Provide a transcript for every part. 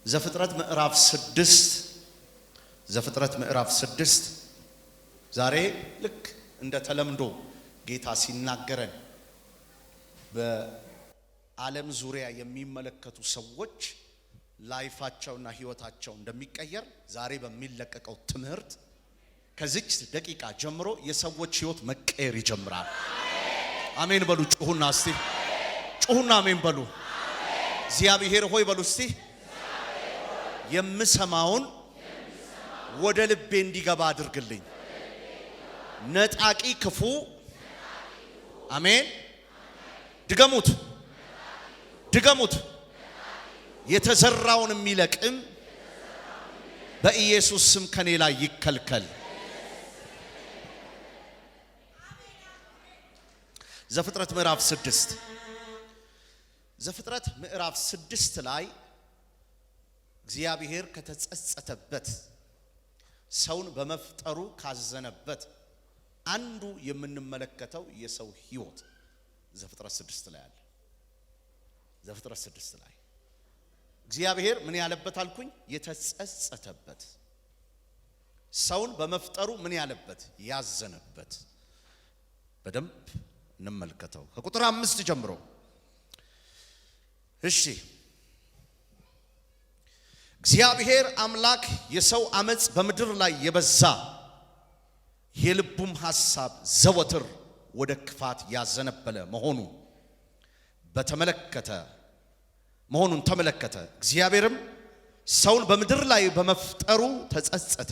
ዘፍጥረት ምዕራፍ 6 ዛሬ ልክ እንደ ተለምዶ ጌታ ሲናገረን በዓለም ዙሪያ የሚመለከቱ ሰዎች ላይፋቸውና ህይወታቸው እንደሚቀየር ዛሬ በሚለቀቀው ትምህርት ከዚች ደቂቃ ጀምሮ የሰዎች ህይወት መቀየር ይጀምራል። አሜን በሉ። ጩሁና እስቲ ጩሁና አሜን በሉ። እግዚአብሔር ሆይ በሉ እስቲ የምሰማውን ወደ ልቤ እንዲገባ አድርግልኝ። ነጣቂ ክፉ አሜን። ድገሙት። የተዘራውን የሚለቅም በኢየሱስ ስም ከኔ ላይ ይከልከል። ዘፍጥረት ምዕራፍ 6 ላይ እግዚአብሔር ከተጸጸተበት ሰውን በመፍጠሩ ካዘነበት አንዱ የምንመለከተው የሰው ህይወት ዘፍጥረት 6 ላይ አለ። ዘፍጥረት 6 ላይ እግዚአብሔር ምን ያለበት አልኩኝ? የተጸጸተበት ሰውን በመፍጠሩ ምን ያለበት? ያዘነበት። በደንብ እንመልከተው ከቁጥር 5 ጀምሮ። እሺ እግዚአብሔር አምላክ የሰው አመጽ በምድር ላይ የበዛ የልቡም ሐሳብ ዘወትር ወደ ክፋት ያዘነበለ መሆኑን ተመለከተ። እግዚአብሔርም ሰውን በምድር ላይ በመፍጠሩ ተጸጸተ፣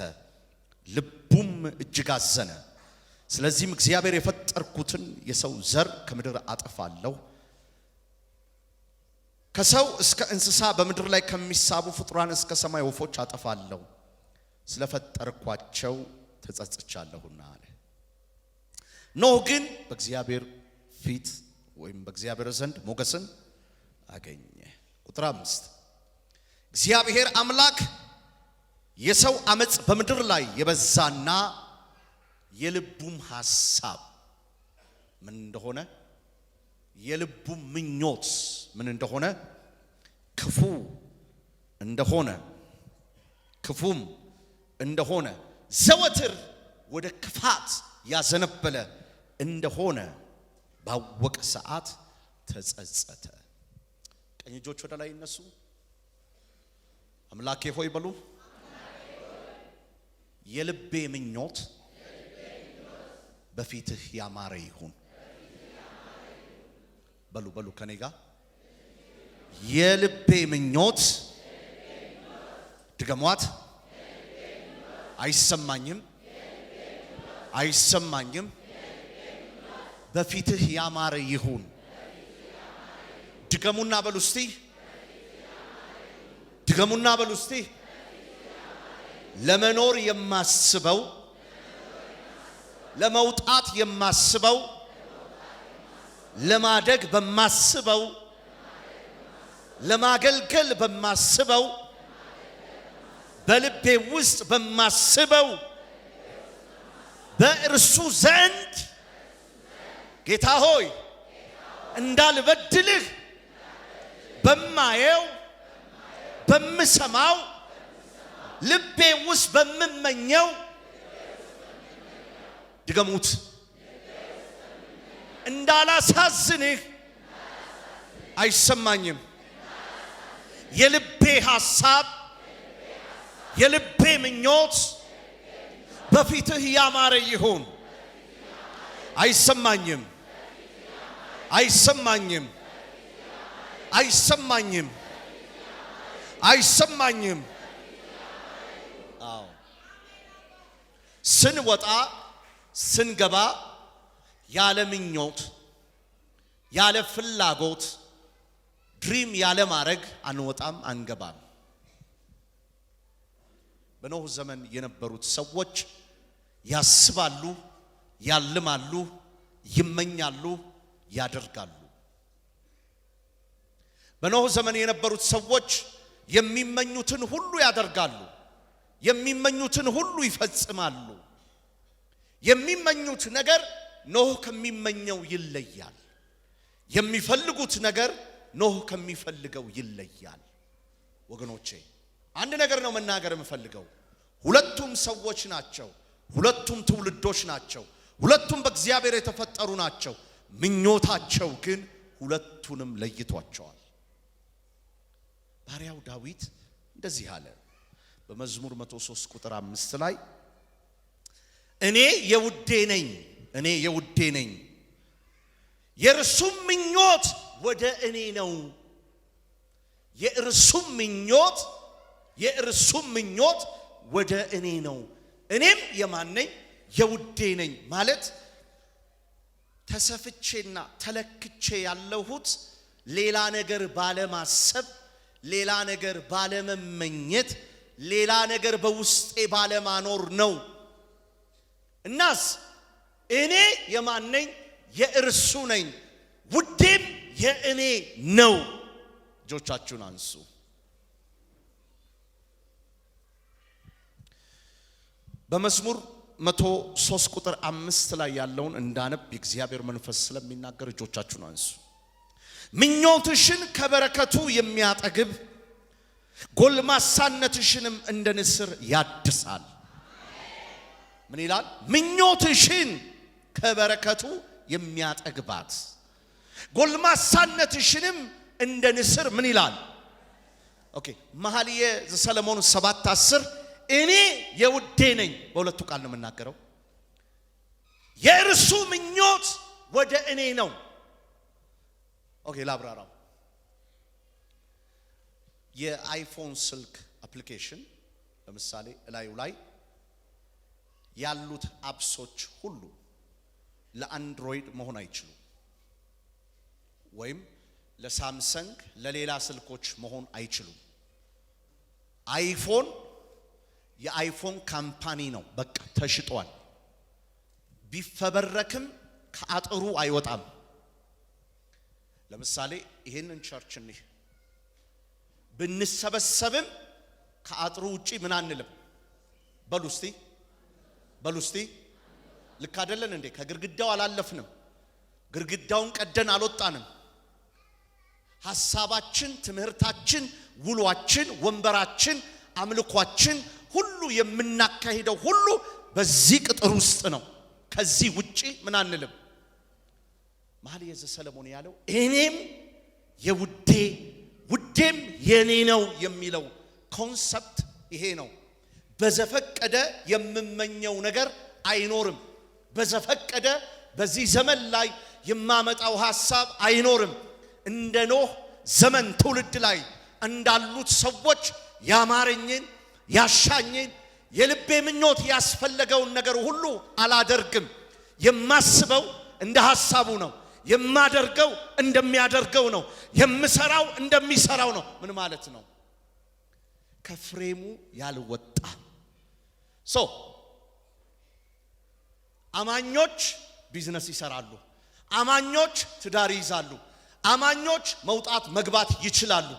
ልቡም እጅግ አዘነ። ስለዚህም እግዚአብሔር የፈጠርኩትን የሰው ዘር ከምድር አጠፋለሁ፣ ከሰው እስከ እንስሳ በምድር ላይ ከሚሳቡ ፍጡራን እስከ ሰማይ ወፎች አጠፋለሁ፣ ስለፈጠርኳቸው ተጸጽቻለሁና አለ። ኖህ ግን በእግዚአብሔር ፊት ወይም በእግዚአብሔር ዘንድ ሞገስን አገኘ። ቁጥር 5 እግዚአብሔር አምላክ የሰው አመጽ በምድር ላይ የበዛና የልቡም ሐሳብ ምን እንደሆነ፣ የልቡም ምኞት ምን እንደሆነ፣ ክፉም እንደሆነ ዘወትር ወደ ክፋት ያዘነበለ እንደሆነ ባወቀ ሰዓት ተጸጸተ። ቀኝ እጆች ወደ ላይ ይነሱ። አምላኬ ሆይ በሉ። የልቤ ምኞት በፊትህ ያማረ ይሁን። በሉ ከኔ ጋር የልቤ ምኞት ድገሟት። አይሰማኝም በፊትህ ያማረ ይሁን። ድገሙና በሉ እስቲ ለመኖር የማስበው፣ ለመውጣት የማስበው፣ ለማደግ በማስበው፣ ለማገልገል በማስበው፣ በልቤ ውስጥ በማስበው በእርሱ ዘንድ ጌታ ሆይ እንዳልበድልህ በማየው በምሰማው ልቤ ውስጥ በምመኘው ድገሙት እንዳላሳዝንህ አይሰማኝም። የልቤ ሐሳብ የልቤ ምኞት በፊትህ ያማረ ይሁን። አይሰማኝም። አዎ ስንወጣ ስንገባ ያለ ምኞት ያለ ፍላጎት ድሪም ያለ ማድረግ አንወጣም አንገባም። በኖህ ዘመን የነበሩት ሰዎች ያስባሉ፣ ያልማሉ፣ ይመኛሉ፣ ያደርጋሉ። በኖህ ዘመን የነበሩት ሰዎች የሚመኙትን ሁሉ ያደርጋሉ፣ የሚመኙትን ሁሉ ይፈጽማሉ። የሚመኙት ነገር ኖህ ከሚመኘው ይለያል። የሚፈልጉት ነገር ኖህ ከሚፈልገው ይለያል። ወገኖቼ አንድ ነገር ነው መናገር የምፈልገው። ሁለቱም ሰዎች ናቸው። ሁለቱም ትውልዶች ናቸው። ሁለቱም በእግዚአብሔር የተፈጠሩ ናቸው። ምኞታቸው ግን ሁለቱንም ለይቷቸዋል። ባሪያው ዳዊት እንደዚህ አለ በመዝሙር 103 ቁጥር 5 ላይ እኔ የውዴ ነኝ የእርሱም ምኞት ወደ እኔ ነው። የእርሱም ምኞት ወደ እኔ ነው። እኔም የማን ነኝ? የውዴ ነኝ ማለት ተሰፍቼና ተለክቼ ያለሁት ሌላ ነገር ባለማሰብ፣ ሌላ ነገር ባለመመኘት፣ ሌላ ነገር በውስጤ ባለማኖር ነው። እናስ እኔ የማን ነኝ? የእርሱ ነኝ፣ ውዴም የእኔ ነው። እጆቻችሁን አንሱ። በመዝሙር 103 ቁጥር 5 ላይ ያለውን እንዳነብ የእግዚአብሔር መንፈስ ስለሚናገር እጆቻችሁን አንሱ። ምኞትሽን ከበረከቱ የሚያጠግብ ጎልማሳነትሽንም እንደ ንስር ያድሳል። ምን ይላል? ምኞትሽን ከበረከቱ የሚያጠግባት ጎልማሳነትሽንም እንደ ንስር ምን ይላል? ኦኬ መኃልየ ዘሰሎሞን 7:10 እኔ የውዴ ነኝ። በሁለቱ ቃል ነው የምናገረው። የእርሱ ምኞት ወደ እኔ ነው። ኦኬ ላብራራው። የአይፎን ስልክ አፕሊኬሽን ለምሳሌ እላዩ ላይ ያሉት አፕሶች ሁሉ ለአንድሮይድ መሆን አይችሉም፣ ወይም ለሳምሰንግ ለሌላ ስልኮች መሆን አይችሉም። አይፎን የአይፎን ካምፓኒ ነው። በቃ ተሽጧል። ቢፈበረክም ከአጥሩ አይወጣም። ለምሳሌ ይሄንን ቸርች እንይ ብንሰበሰብም ከአጥሩ ውጪ ምን አንልም። በሉስቲ ልክ አይደለን እንዴ? ከግርግዳው አላለፍንም፣ ግርግዳውን ቀደን አልወጣንም። ሐሳባችን፣ ትምህርታችን፣ ውሏችን፣ ወንበራችን፣ አምልኳችን ሁሉ የምናካሂደው ሁሉ በዚህ ቅጥር ውስጥ ነው። ከዚህ ውጪ ምን አንልም። መኃልየ ዘሰሎሞን ያለው እኔም ውዴም የኔ ነው የሚለው ኮንሰፕት ይሄ ነው። በዘፈቀደ የምመኘው ነገር አይኖርም። በዘፈቀደ በዚህ ዘመን ላይ የማመጣው ሐሳብ አይኖርም። እንደ ኖህ ዘመን ትውልድ ላይ እንዳሉት ሰዎች ያማረኝን ያሻኝን የልቤ ምኞት ያስፈለገውን ነገር ሁሉ አላደርግም። የማስበው እንደ ሐሳቡ ነው። የማደርገው እንደሚያደርገው ነው። የምሰራው እንደሚሰራው ነው። ምን ማለት ነው? ከፍሬሙ ያልወጣ አማኞች ቢዝነስ ይሰራሉ። አማኞች ትዳር ይይዛሉ። አማኞች መውጣት መግባት ይችላሉ።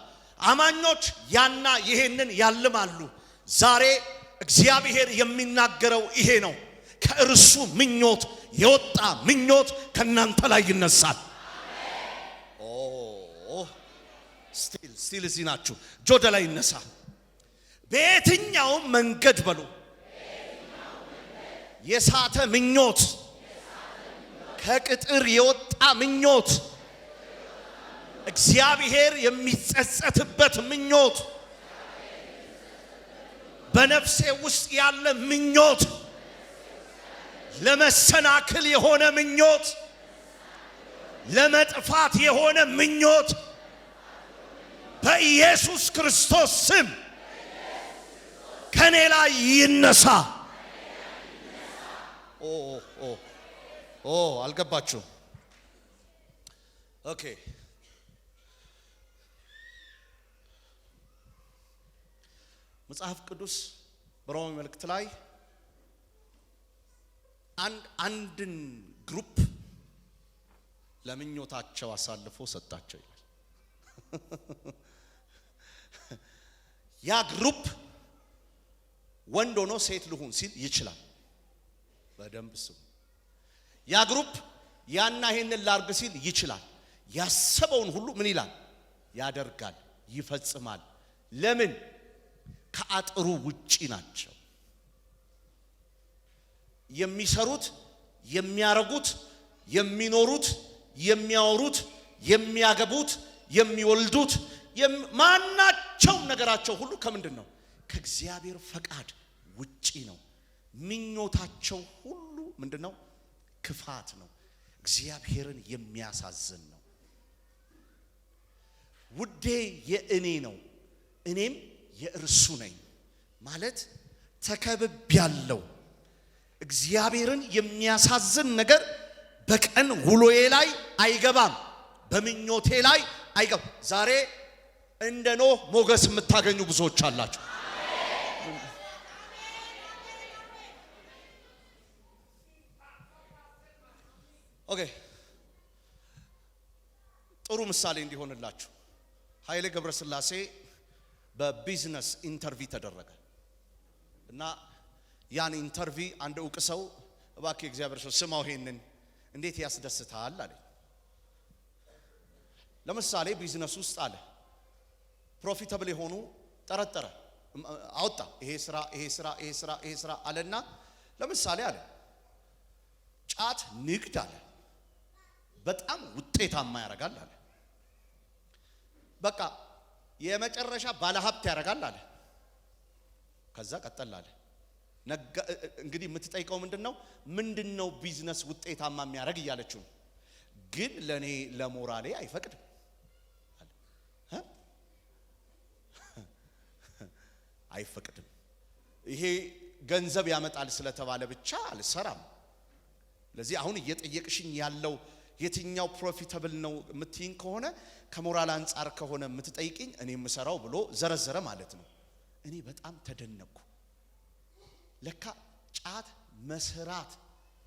አማኞች ያና ይሄንን ያልማሉ። ዛሬ እግዚአብሔር የሚናገረው ይሄ ነው። ከእርሱ ምኞት የወጣ ምኞት ከናንተ ላይ ይነሳል። ስቲል እዚህ ናችሁ። ጆደ ላይ ይነሳ። በየትኛው መንገድ በሉ የሳተ ምኞት፣ ከቅጥር የወጣ ምኞት፣ እግዚአብሔር የሚጸጸትበት ምኞት፣ በነፍሴ ውስጥ ያለ ምኞት፣ ለመሰናክል የሆነ ምኞት፣ ለመጥፋት የሆነ ምኞት በኢየሱስ ክርስቶስ ስም ከኔ ላይ ይነሳ። አልገባችሁ? ኦኬ መጽሐፍ ቅዱስ በሮሜ መልእክት ላይ አንድን ግሩፕ ለምኞታቸው አሳልፎ ሰጣቸው ይላል። ያ ግሩፕ ወንድ ሆኖ ሴት ልሁን ሲል ይችላል። በደንብ ስሙ። ያ ግሩፕ ያና ይሄንን ላርግ ሲል ይችላል። ያሰበውን ሁሉ ምን ይላል? ያደርጋል፣ ይፈጽማል። ለምን? ከአጥሩ ውጪ ናቸው። የሚሰሩት፣ የሚያረጉት፣ የሚኖሩት፣ የሚያወሩት፣ የሚያገቡት፣ የሚወልዱት ማናቸው ነገራቸው ሁሉ ከምንድነው? ከእግዚአብሔር ፈቃድ ውጪ ነው። ምኞታቸው ሁሉ ምንድነው? ክፋት ነው። እግዚአብሔርን የሚያሳዝን ነው። ውዴ የእኔ ነው እኔም የእርሱ ነኝ ማለት ተከብቤያለሁ። እግዚአብሔርን የሚያሳዝን ነገር በቀን ውሎዬ ላይ አይገባም፣ በምኞቴ ላይ አይገባም። ዛሬ እንደ ኖህ ሞገስ የምታገኙ ብዙዎች አላችሁ። ኦኬ፣ ጥሩ ምሳሌ እንዲሆንላችሁ ኃይሌ ገብረስላሴ በቢዝነስ ኢንተርቪው ተደረገ እና ያን ኢንተርቪው አንድ ዕውቅ ሰው እባክህ እግዚአብሔር ሰው ስማው ይሄንን እንዴት ያስደስታል አለ። ለምሳሌ ቢዝነስ ውስጥ አለ ፕሮፊታብል የሆኑ ጠረጠረ አወጣ። ይሄ ስራ አለና ለምሳሌ አለ ጫት ንግድ አለ በጣም ውጤታማ ያደርጋል አለ። በቃ የመጨረሻ ባለሀብት ያደርጋል አለ። ከዛ ቀጠል አለ። እንግዲህ የምትጠይቀው ምንድነው ቢዝነስ ውጤታማ የሚያደርግ እያለችው ግን ለኔ ለሞራሌ አይፈቅድም አለ። አይፈቅድም። ይሄ ገንዘብ ያመጣል ስለተባለ ብቻ አልሰራም። ለዚህ አሁን እየጠየቅሽኝ ያለው የትኛው ፕሮፊታብል ነው የምትይኝ ከሆነ ከሞራል አንፃር ከሆነ የምትጠይቅኝ እኔ የምሰራው ብሎ ዘረዘረ ማለት ነው። እኔ በጣም ተደነቅኩ። ለካ ጫት መስራት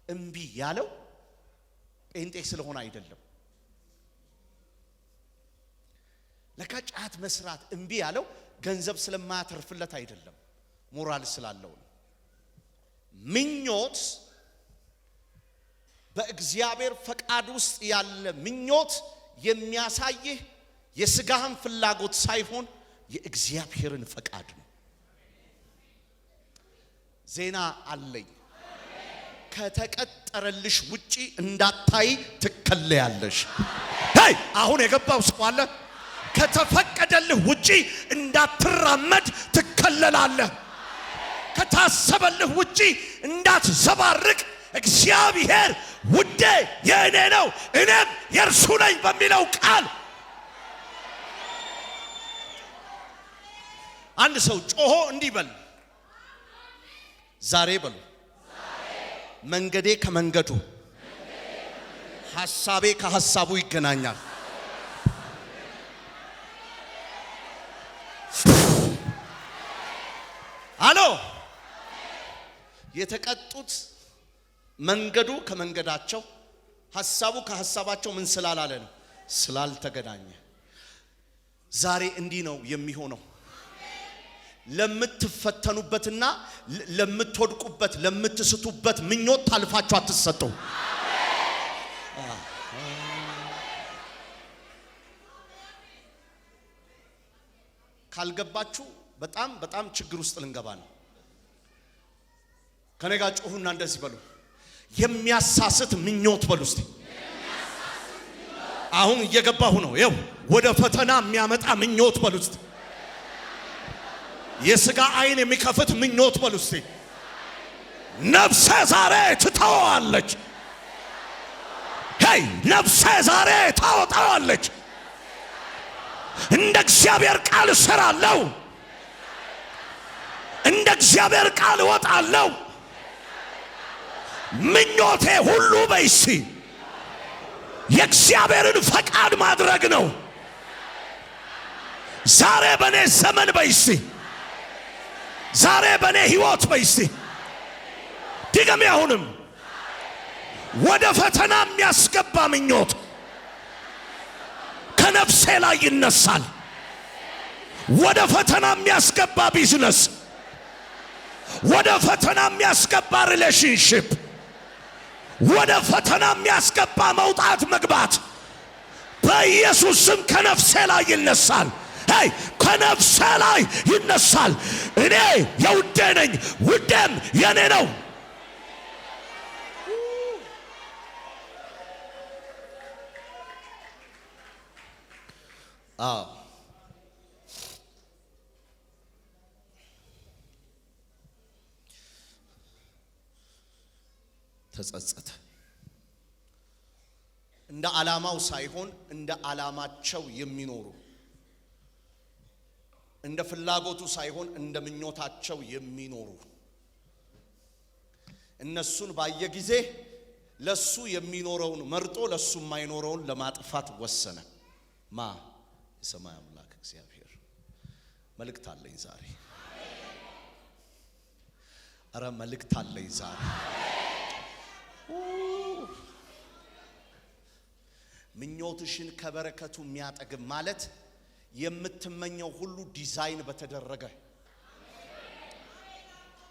እምቢ ያለው ጴንጤ ስለሆነ አይደለም። ለካ ጫት መስራት እምቢ ያለው ገንዘብ ስለማያተርፍለት አይደለም፣ ሞራል ስላለው ነው። ምኞት በእግዚአብሔር ፈቃድ ውስጥ ያለ ምኞት የሚያሳይህ የሥጋህን ፍላጎት ሳይሆን የእግዚአብሔርን ፈቃድ ነው። ዜና አለኝ። ከተቀጠረልሽ ውጪ እንዳታይ ትከለያለሽ። ሄይ አሁን የገባው ሰው አለ። ከተፈቀደልህ ውጪ እንዳትራመድ ትከለላለህ። ከታሰበልህ ውጪ እንዳትዘባርቅ እግዚአብሔር ውዴ የእኔ ነው እኔም የእርሱ ነኝ በሚለው ቃል አንድ ሰው ጮሆ እንዲህ በል፣ ዛሬ በሉ መንገዴ ከመንገዱ ሐሳቤ ከሐሳቡ ይገናኛል። አሎ የተቀጡት መንገዱ ከመንገዳቸው ሐሳቡ ከሐሳባቸው ምን ስላላለ ነው? ስላልተገናኘ። ዛሬ እንዲህ ነው የሚሆነው። ለምትፈተኑበትና ለምትወድቁበት ለምትስቱበት ምኞት ታልፋችሁ አትሰጡ። ካልገባችሁ በጣም ችግር ውስጥ ልንገባ ነው። ከኔ ጋር ጮሁና እንደዚህ በሉ፣ የሚያሳስት ምኞት በሉ እስቲ። አሁን እየገባሁ ነው። ይኸው ወደ ፈተና የሚያመጣ ምኞት በሉ እስቲ። የሥጋ አይን የሚከፍት ምኞት በሉ እስቲ። ነፍሴ ዛሬ ትተዋለች። ሄይ ነፍሴ ዛሬ ታወጣዋለች። እንደ እግዚአብሔር ቃል እሰራለሁ። እንደ እግዚአብሔር ቃል እወጣለሁ። ምኞቴ ሁሉ በይሲ የእግዚአብሔርን ፈቃድ ማድረግ ነው። ዛሬ በኔ ዘመን በይሲ ዛሬ በኔ ህይወት በይሲ ድገም። አሁንም ወደ ፈተና የሚያስገባ ምኞት ከነፍሴ ላይ ይነሳል። ወደ ፈተና የሚያስገባ ቢዝነስ፣ ወደ ፈተና የሚያስገባ ሪሌሽንሺፕ፣ ወደ ፈተና የሚያስገባ መውጣት መግባት በኢየሱስ ስም ከነፍሴ ላይ ይነሳል። ሄይ ከነፍሴ ላይ ይነሳል። እኔ የውዴ ነኝ፣ ውዴም የኔ ነው። ተጸጸተ። እንደ ዓላማው ሳይሆን እንደ ዓላማቸው የሚኖሩ፣ እንደ ፍላጎቱ ሳይሆን እንደ ምኞታቸው የሚኖሩ እነሱን ባየ ጊዜ ለሱ የሚኖረውን መርጦ ለሱ የማይኖረውን ለማጥፋት ወሰነ። ማ የሰማይ አምላክ እግዚአብሔር። መልእክት አለኝ ዛሬ። አረ መልእክት አለኝ ዛሬ። ምኞትሽን ከበረከቱ የሚያጠግብ ማለት የምትመኘው ሁሉ ዲዛይን በተደረገ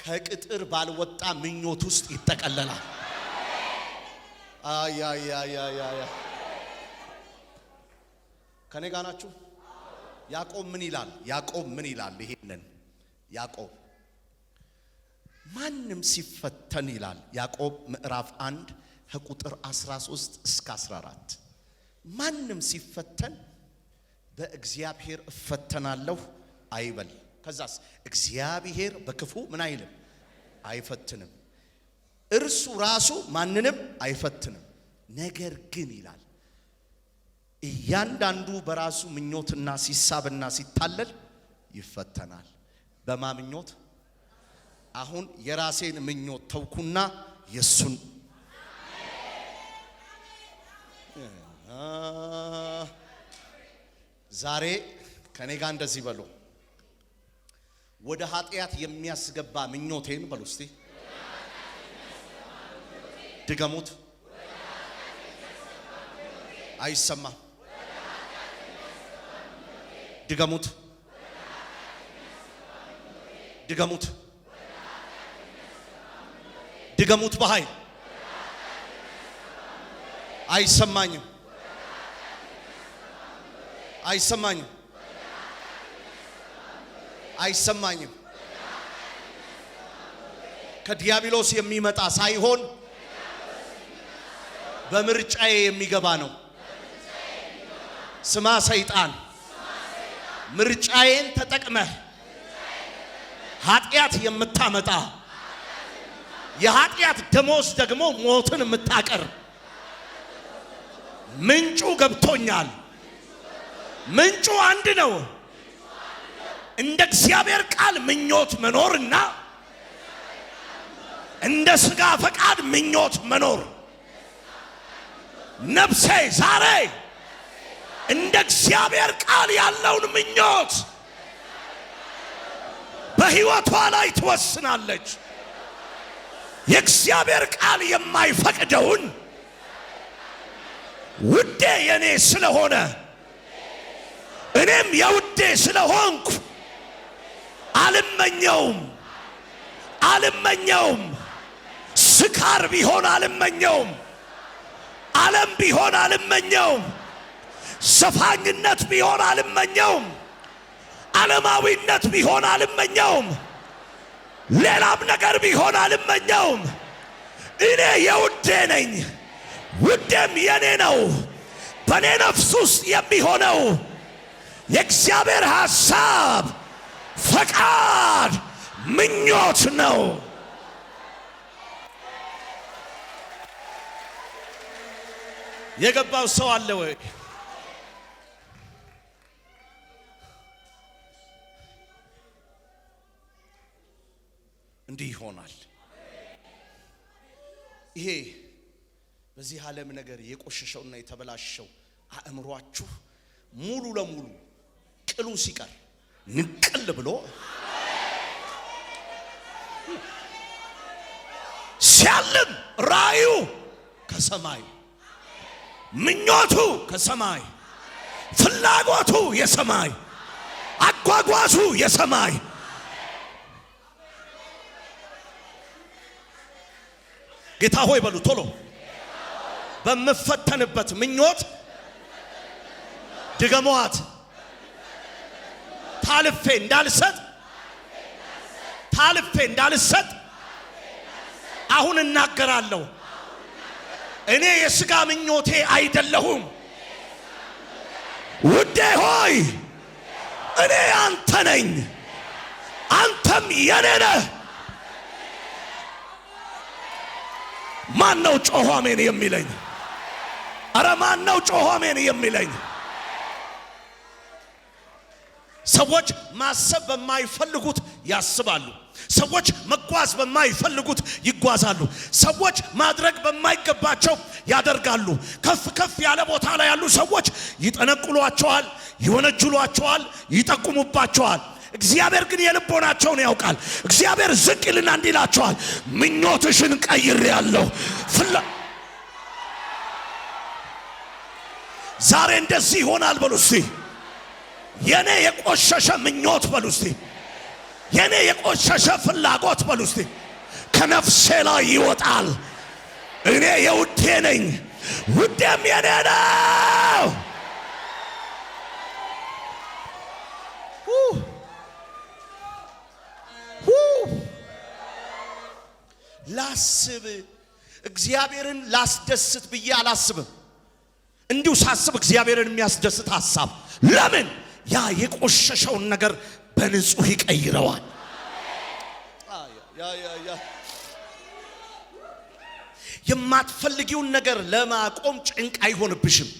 ከቅጥር ባልወጣ ምኞት ውስጥ ይጠቀለላል። አያ ከኔ ጋር ናችሁ? ያዕቆብ ምን ይላል? ያዕቆብ ምን ይላል? ይሄንን ያዕቆብ ማንም ሲፈተን ይላል ያዕቆብ ምዕራፍ 1 ከቁጥር 13 እስከ 14 ማንም ሲፈተን በእግዚአብሔር እፈተናለሁ አይበል። ከዛስ እግዚአብሔር በክፉ ምን አይልም አይፈትንም። እርሱ ራሱ ማንንም አይፈትንም። ነገር ግን ይላል እያንዳንዱ በራሱ ምኞትና ሲሳብና ሲታለል ይፈተናል። በማ ምኞት? አሁን የራሴን ምኞት ተውኩና የሱን ዛሬ ከኔ ጋር እንደዚህ በሉ። ወደ ኃጢአት የሚያስገባ ምኞቴን በሉ እስቲ ድገሙት። አይሰማም። ድገሙት፣ ድገሙት፣ ድገሙት በኃይል። አይሰማኝም፣ አይሰማኝም፣ አይሰማኝም። ከዲያብሎስ የሚመጣ ሳይሆን በምርጫዬ የሚገባ ነው። ስማ ሰይጣን፣ ምርጫዬን ተጠቅመህ ኃጢአት የምታመጣ የኃጢአት ደሞዝ ደግሞ ሞትን የምታቀርብ ምንጩ ገብቶኛል። ምንጩ አንድ ነው። እንደ እግዚአብሔር ቃል ምኞት መኖርና እንደ ሥጋ ፈቃድ ምኞት መኖር። ነፍሴ ዛሬ እንደ እግዚአብሔር ቃል ያለውን ምኞት በሕይወቷ ላይ ትወስናለች። የእግዚአብሔር ቃል የማይፈቅደውን ውዴ የኔ ስለሆነ እኔም የውዴ ስለሆንኩ አልመኘውም፣ አልመኘውም። ስካር ቢሆን አልመኘውም፣ ዓለም ቢሆን አልመኘውም፣ ዘፋኝነት ቢሆን አልመኘውም፣ ዓለማዊነት ቢሆን አልመኘውም፣ ሌላም ነገር ቢሆን አልመኘውም። እኔ የውዴ ነኝ፣ ውዴም የኔ ነው። በኔ ነፍስ ውስጥ የሚሆነው የእግዚአብሔር ሐሳብ፣ ፈቃድ፣ ምኞት ነው። የገባው ሰው አለ ወይ? እንዲህ ይሆናል። ይሄ በዚህ ዓለም ነገር የቆሸሸውና የተበላሸው አእምሯችሁ ሙሉ ለሙሉ ቅሉ ሲቀር ንቅል ብሎ ሲያልም ራዩ ከሰማይ፣ ምኞቱ ከሰማይ፣ ፍላጎቱ የሰማይ፣ አጓጓዙ የሰማይ። ጌታ ሆይ በሉ ቶሎ። በምፈተንበት ምኞት ድገሟት፣ ታልፌ እንዳልሰጥ አሁን እናገራለሁ። እኔ የሥጋ ምኞቴ አይደለሁም። ውዴ ሆይ እኔ አንተ ነኝ፣ አንተም የኔ ነህ። ማን ነው ጮሆ አሜን የሚለኝ? አረ ማን ነው ጮሆ አሜን የሚለኝ? ሰዎች ማሰብ በማይፈልጉት ያስባሉ። ሰዎች መጓዝ በማይፈልጉት ይጓዛሉ። ሰዎች ማድረግ በማይገባቸው ያደርጋሉ። ከፍ ከፍ ያለ ቦታ ላይ ያሉ ሰዎች ይጠነቁሏቸዋል፣ ይወነጅሏቸዋል፣ ይጠቁሙባቸዋል። እግዚአብሔር ግን የልቦናቸውን ያውቃል። እግዚአብሔር ዝቅ ይልና እንዲህ ይላቸዋል፣ ምኞትሽን ቀይሬአለሁ። ዛሬ እንደዚህ ይሆናል በሉ እስቲ። የኔ የቆሸሸ ምኞት በሉ እስቲ፣ የኔ የቆሸሸ ፍላጎት በሉ እስቲ ከነፍሴ ላይ ይወጣል። እኔ የውዴ ነኝ፣ ውዴም የኔ ነው። ላስብ፣ እግዚአብሔርን ላስደስት ብዬ አላስብም። እንዲሁ ሳስብ እግዚአብሔርን የሚያስደስት ሐሳብ። ለምን? ያ የቆሸሸውን ነገር በንጹህ ይቀይረዋል። የማትፈልጊውን ነገር ለማቆም ጭንቅ አይሆንብሽም።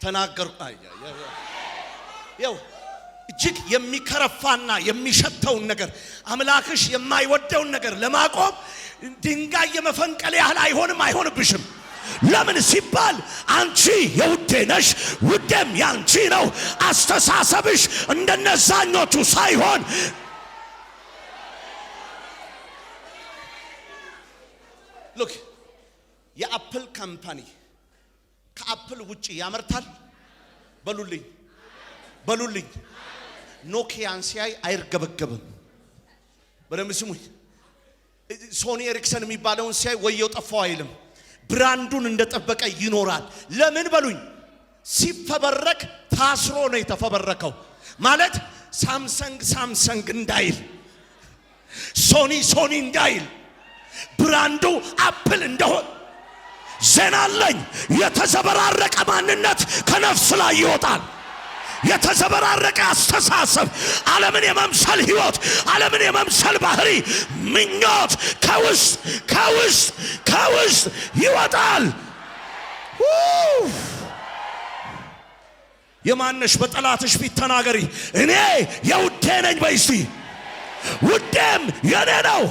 ተናገርኩ። ያው እጅግ የሚከረፋና የሚሸተውን ነገር አምላክሽ የማይወደውን ነገር ለማቆም ድንጋይ የመፈንቀል ያህል አይሆንብሽም። ለምን ሲባል አንቺ የውዴ ነሽ፣ ውዴም ያንቺ ነው። አስተሳሰብሽ እንደነዛኞቹ ሳይሆን ሉክ የአፕል ካምፓኒ ከአፕል ውጪ ያመርታል። በሉልኝ ኖኪያን ሲያይ አይርገበገብም። በደንብ ስሙኝ። ሶኒ ኤሪክሰን የሚባለውን ሲያይ ወየው ጠፋው አይልም። ብራንዱን እንደጠበቀ ይኖራል። ለምን በሉኝ? ሲፈበረክ ታስሮ ነው የተፈበረከው። ማለት ሳምሰንግ እንዳይል፣ ሶኒ እንዳይል፣ ብራንዱ አፕል እንደሆነ ዜና አለኝ። የተዘበራረቀ ማንነት ከነፍስ ላይ ይወጣል። የተዘበራረቀ አስተሳሰብ፣ ዓለምን የመምሰል ሕይወት፣ ዓለምን የመምሰል ባህሪ፣ ምኞት ከውስጥ ይወጣል። የማነሽ በጠላትሽ ፊት ተናገሪ። እኔ የውዴ ነኝ በይ እስቲ። ውዴም የኔ ነው።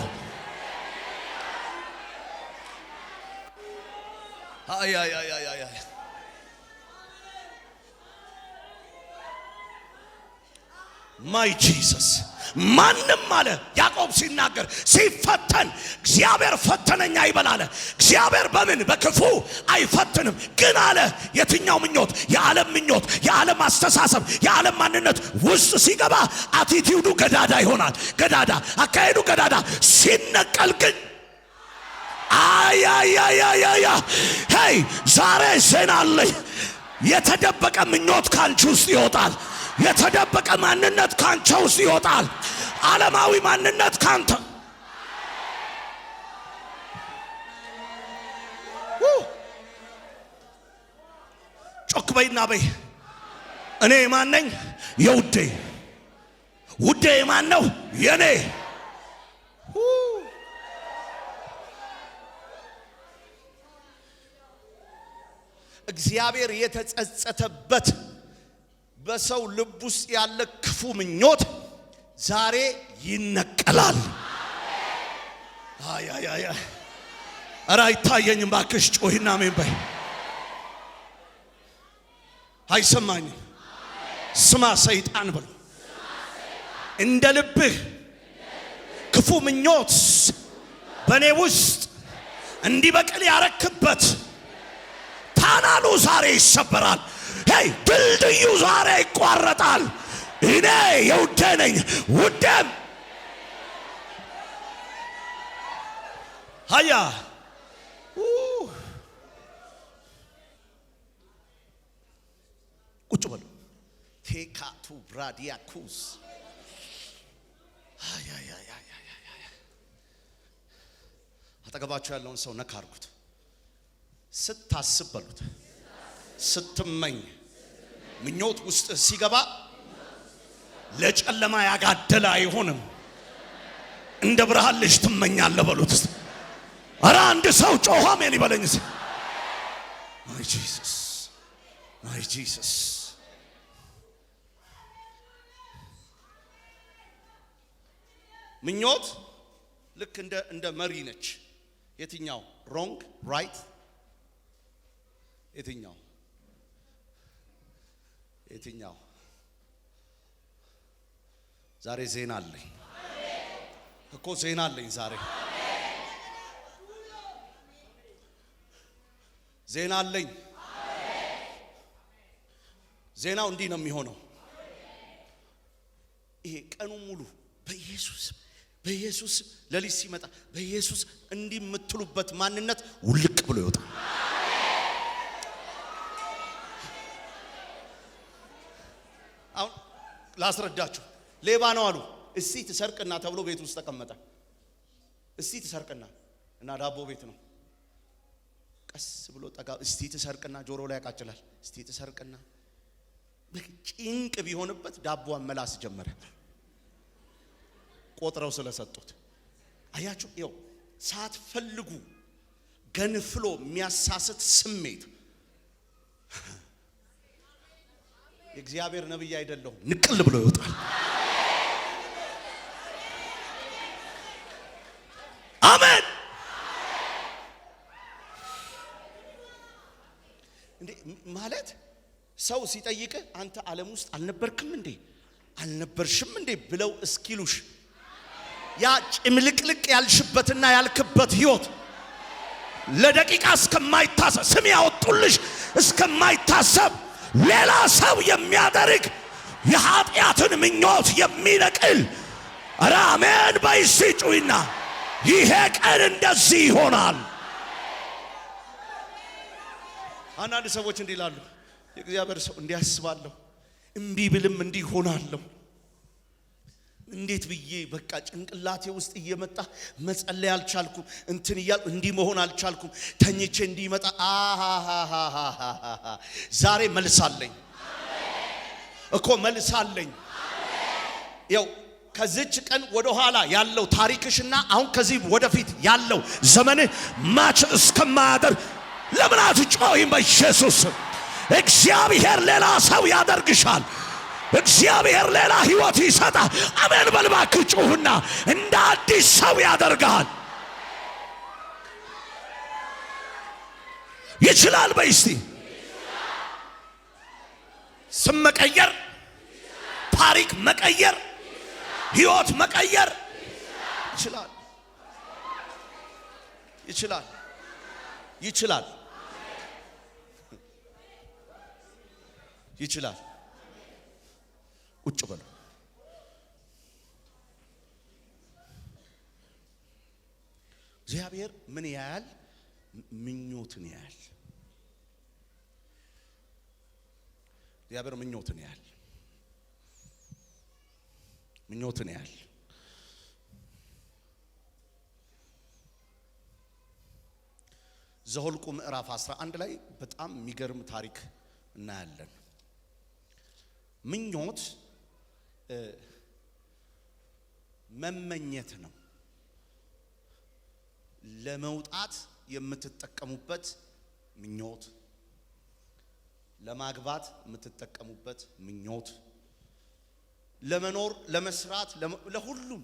ማይ ጂሰስ። ማንም አለ ያዕቆብ ሲናገር ሲፈተን እግዚአብሔር ፈተነኝ አይበል አለ። እግዚአብሔር በምን በክፉ አይፈትንም። ግን አለ የትኛው ምኞት? የዓለም ምኞት፣ የዓለም አስተሳሰብ፣ የዓለም ማንነት ውስጥ ሲገባ አቲቲዩዱ ገዳዳ ይሆናል። ገዳዳ አካሄዱ ገዳዳ ሲነቀል ግን ሄይ ዛሬ ዜና አለኝ። የተደበቀ ምኞት ካንቺ ውስጥ ይወጣል። የተደበቀ ማንነት ካንቺ ውስጥ ይወጣል። ዓለማዊ ማንነት ካንተ ጮክ በይና በይ። እኔ ማን ነኝ? የውዴ። ውዴ ማን ነው? የኔ። እግዚአብሔር የተጸጸተበት በሰው ልብ ውስጥ ያለ ክፉ ምኞት ዛሬ ይነቀላል። ኧረ አይታየኝም ባክሽ፣ ጮሂና አሜን በይ። አይሰማኝም። ስማ ሰይጣን በሉ፣ እንደ ልብህ ክፉ ምኞት በእኔ ውስጥ እንዲበቅል ያረክበት ታናሉ ዛሬ ይሰበራል። ሄይ ድልድዩ ዛሬ ይቋረጣል። እኔ የውዴ ነኝ፣ ውዴም ሃያ ቁጭ በሉ። ቴካቱ ብራዲያኩስ አጠገባችሁ ያለውን ሰው ነካ አድርጉት። ስታስብ በሉት፣ ስትመኝ ምኞት ውስጥ ሲገባ ለጨለማ ያጋደለ አይሆንም። እንደ ብርሃን ልጅ ትመኛለህ በሉት። ኧረ አንድ ሰው ጮኸ አሜን ይበለኝ። ማይ ጂሰስ ማይ ጂሰስ። ምኞት ልክ እንደ መሪ ነች። የትኛው ሮንግ ራይት? የትኛው? ዛሬ ዜና አለኝ እኮ ዜና አለኝ ዛሬ ዜና አለኝ። ዜናው እንዲህ ነው የሚሆነው። ይሄ ቀኑ ሙሉ በኢየሱስ ለሊት ሲመጣ በኢየሱስ እንዲህ የምትሉበት ማንነት ውልቅ ብሎ ይወጣል። አሁን ላስረዳችሁ። ሌባ ነው አሉ። እስቲ ትሰርቅና ተብሎ ቤት ውስጥ ተቀመጠ። እስቲ ትሰርቅና እና ዳቦ ቤት ነው። ቀስ ብሎ ጠጋ እስቲ ትሰርቅና ጆሮ ላይ ያቃጭላል። እስቲ ትሰርቅና ጭንቅ ቢሆንበት ዳቦን መላስ ጀመረ። ቆጥረው ስለሰጡት አያችሁ። ይኸው ሳትፈልጉ ገንፍሎ የሚያሳስት ስሜት። የእግዚአብሔር ነብይ አይደለሁም፣ ንቅል ብሎ ይወጣል። አሜን። እንዴ ማለት ሰው ሲጠይቅ አንተ ዓለም ውስጥ አልነበርክም እንዴ አልነበርሽም እንዴ ብለው እስኪሉሽ ያ ጭምልቅልቅ ያልሽበትና ያልክበት ህይወት ለደቂቃ እስከማይታሰብ ስም ያወጡልሽ እስከማይታሰብ ሌላ ሰው የሚያደርግ የኃጢአትን ምኞት የሚነቅል ኧረ አሜን በይሲ ጩይና ይሄ ቀን እንደዚህ ይሆናል። አንዳንድ ሰዎች እንዲህ ይላሉ፣ የእግዚአብሔር ሰው እንዲያስባለሁ እምቢ ብልም እንዲህ ሆናለሁ። እንዴት ብዬ በቃ ጭንቅላቴ ውስጥ እየመጣ መጸለይ አልቻልኩም፣ እንትን እያልኩ እንዲህ መሆን አልቻልኩም፣ ተኝቼ እንዲመጣ ዛሬ መልሳለኝ እኮ መልሳለኝ። ያው ከዚች ቀን ወደ ኋላ ያለው ታሪክሽና አሁን ከዚህ ወደፊት ያለው ዘመን ማች እስከማያደርግ ለምን አትጮይም? በኢየሱስ እግዚአብሔር ሌላ ሰው ያደርግሻል። እግዚአብሔር ሌላ ህይወት ይሰጣል። አሜን በልባክ ጩሁና እንደ አዲስ ሰው ያደርጋል። ይችላል በይስቲ ስም መቀየር፣ ታሪክ መቀየር፣ ህይወት መቀየር ይችላል። ይችላል ይችላል ይችላል። ቁጭ በሉ። እግዚአብሔር ምን ያያል? ምኞትን ያያል። እግዚአብሔር ምኞትን ያያል። ምኞትን ያያል። ዘኍልቍ ምዕራፍ 11 ላይ በጣም የሚገርም ታሪክ እናያለን። ምኞት መመኘት ነው። ለመውጣት የምትጠቀሙበት ምኞት፣ ለማግባት የምትጠቀሙበት ምኞት፣ ለመኖር፣ ለመስራት፣ ለሁሉም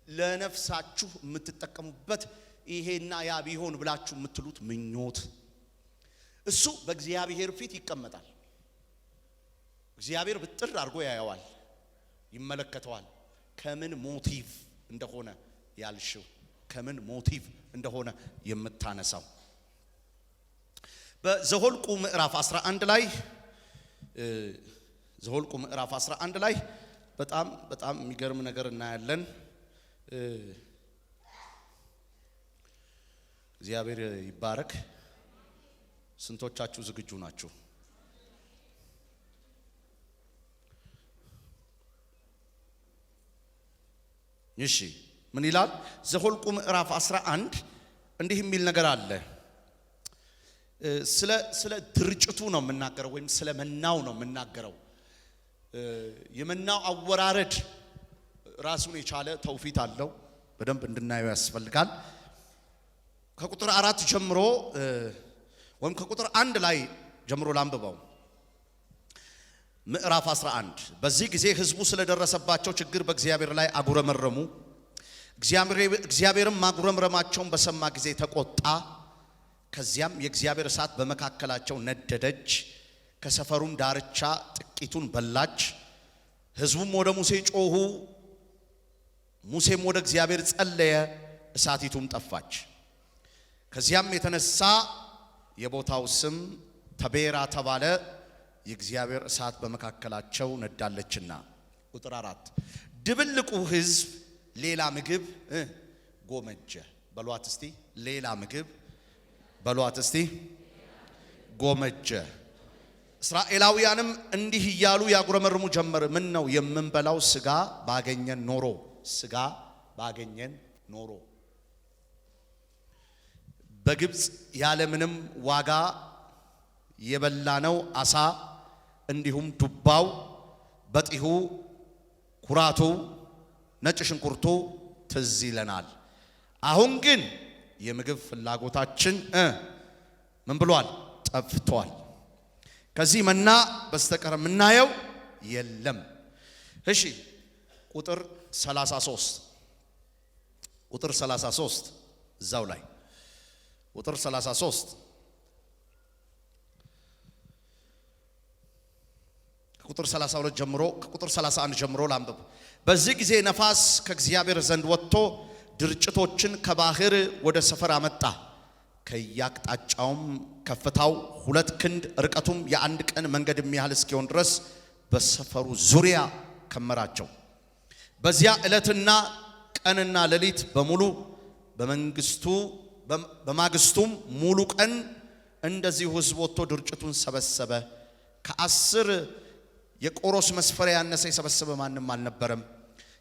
ለነፍሳችሁ የምትጠቀሙበት ይሄና ያ ቢሆን ብላችሁ የምትሉት ምኞት እሱ በእግዚአብሔር ፊት ይቀመጣል። እግዚአብሔር ብጥር አድርጎ ያየዋል፣ ይመለከተዋል። ከምን ሞቲቭ እንደሆነ ያልሽው፣ ከምን ሞቲቭ እንደሆነ የምታነሳው። በዘኍልቍ ምዕራፍ 11 ላይ ዘኍልቍ ምዕራፍ 11 ላይ በጣም የሚገርም ነገር እናያለን። እግዚአብሔር ይባረክ። ስንቶቻችሁ ዝግጁ ናችሁ? እሺ ምን ይላል? ዘኍልቍ ምዕራፍ 11 እንዲህ የሚል ነገር አለ። ስለ ድርጭቱ ነው የምናገረው ወይም ስለ መናው ነው የምናገረው። የመናው አወራረድ ራሱን የቻለ ተውፊት አለው። በደንብ እንድናየው ያስፈልጋል። ከቁጥር 4 ጀምሮ ወይም ከቁጥር 1 ላይ ጀምሮ ላንብበው። ምዕራፍ 11 በዚህ ጊዜ ሕዝቡ ስለደረሰባቸው ችግር በእግዚአብሔር ላይ አጉረመረሙ። እግዚአብሔርም ማጉረምረማቸውን በሰማ ጊዜ ተቆጣ። ከዚያም የእግዚአብሔር እሳት በመካከላቸው ነደደች፣ ከሰፈሩም ዳርቻ ጥቂቱን በላች። ሕዝቡም ወደ ሙሴ ጮኹ፣ ሙሴም ወደ እግዚአብሔር ጸለየ፣ እሳቲቱም ጠፋች። ከዚያም የተነሳ የቦታው ስም ተቤራ ተባለ፣ የእግዚአብሔር እሳት በመካከላቸው ነዳለችና። ቁጥር 4 ድብልቁ ሕዝብ ሌላ ምግብ ጎመጀ። በሏት እስቲ ሌላ ምግብ በሏት እስቲ ጎመጀ። እስራኤላውያንም እንዲህ እያሉ ያጉረመርሙ ጀመር። ምን ነው የምንበላው ስጋ ባገኘን ኖሮ፣ ስጋ ባገኘን ኖሮ። በግብፅ ያለ ምንም ዋጋ የበላነው አሳ እንዲሁም ዱባው፣ በጢሁ፣ ኩራቱ፣ ነጭ ሽንኩርቱ ትዝ ይለናል። አሁን ግን የምግብ ፍላጎታችን ምን ብሏል? ጠፍቷል። ከዚህ መና በስተቀር የምናየው የለም። እሺ ቁጥር 33 እዛው ላይ ቁጥር 33 ከቁጥር 32 ጀምሮ ከቁጥር 31 ጀምሮ ላንብብ። በዚህ ጊዜ ነፋስ ከእግዚአብሔር ዘንድ ወጥቶ ድርጭቶችን ከባህር ወደ ሰፈር አመጣ። ከያቅጣጫውም ከፍታው 2 ክንድ ርቀቱም የ1 ቀን መንገድ የሚያህል እስኪሆን ድረስ በሰፈሩ ዙሪያ ከመራቸው። በዚያ ዕለትና ቀንና ሌሊት በሙሉ በማግስቱም ሙሉ ቀን እንደዚህ ሕዝብ ወጥቶ ድርጭቱን ሰበሰበ። ከ10 የቆሮስ መስፈሪያ ያነሰ የሰበሰበ ማንም አልነበረም።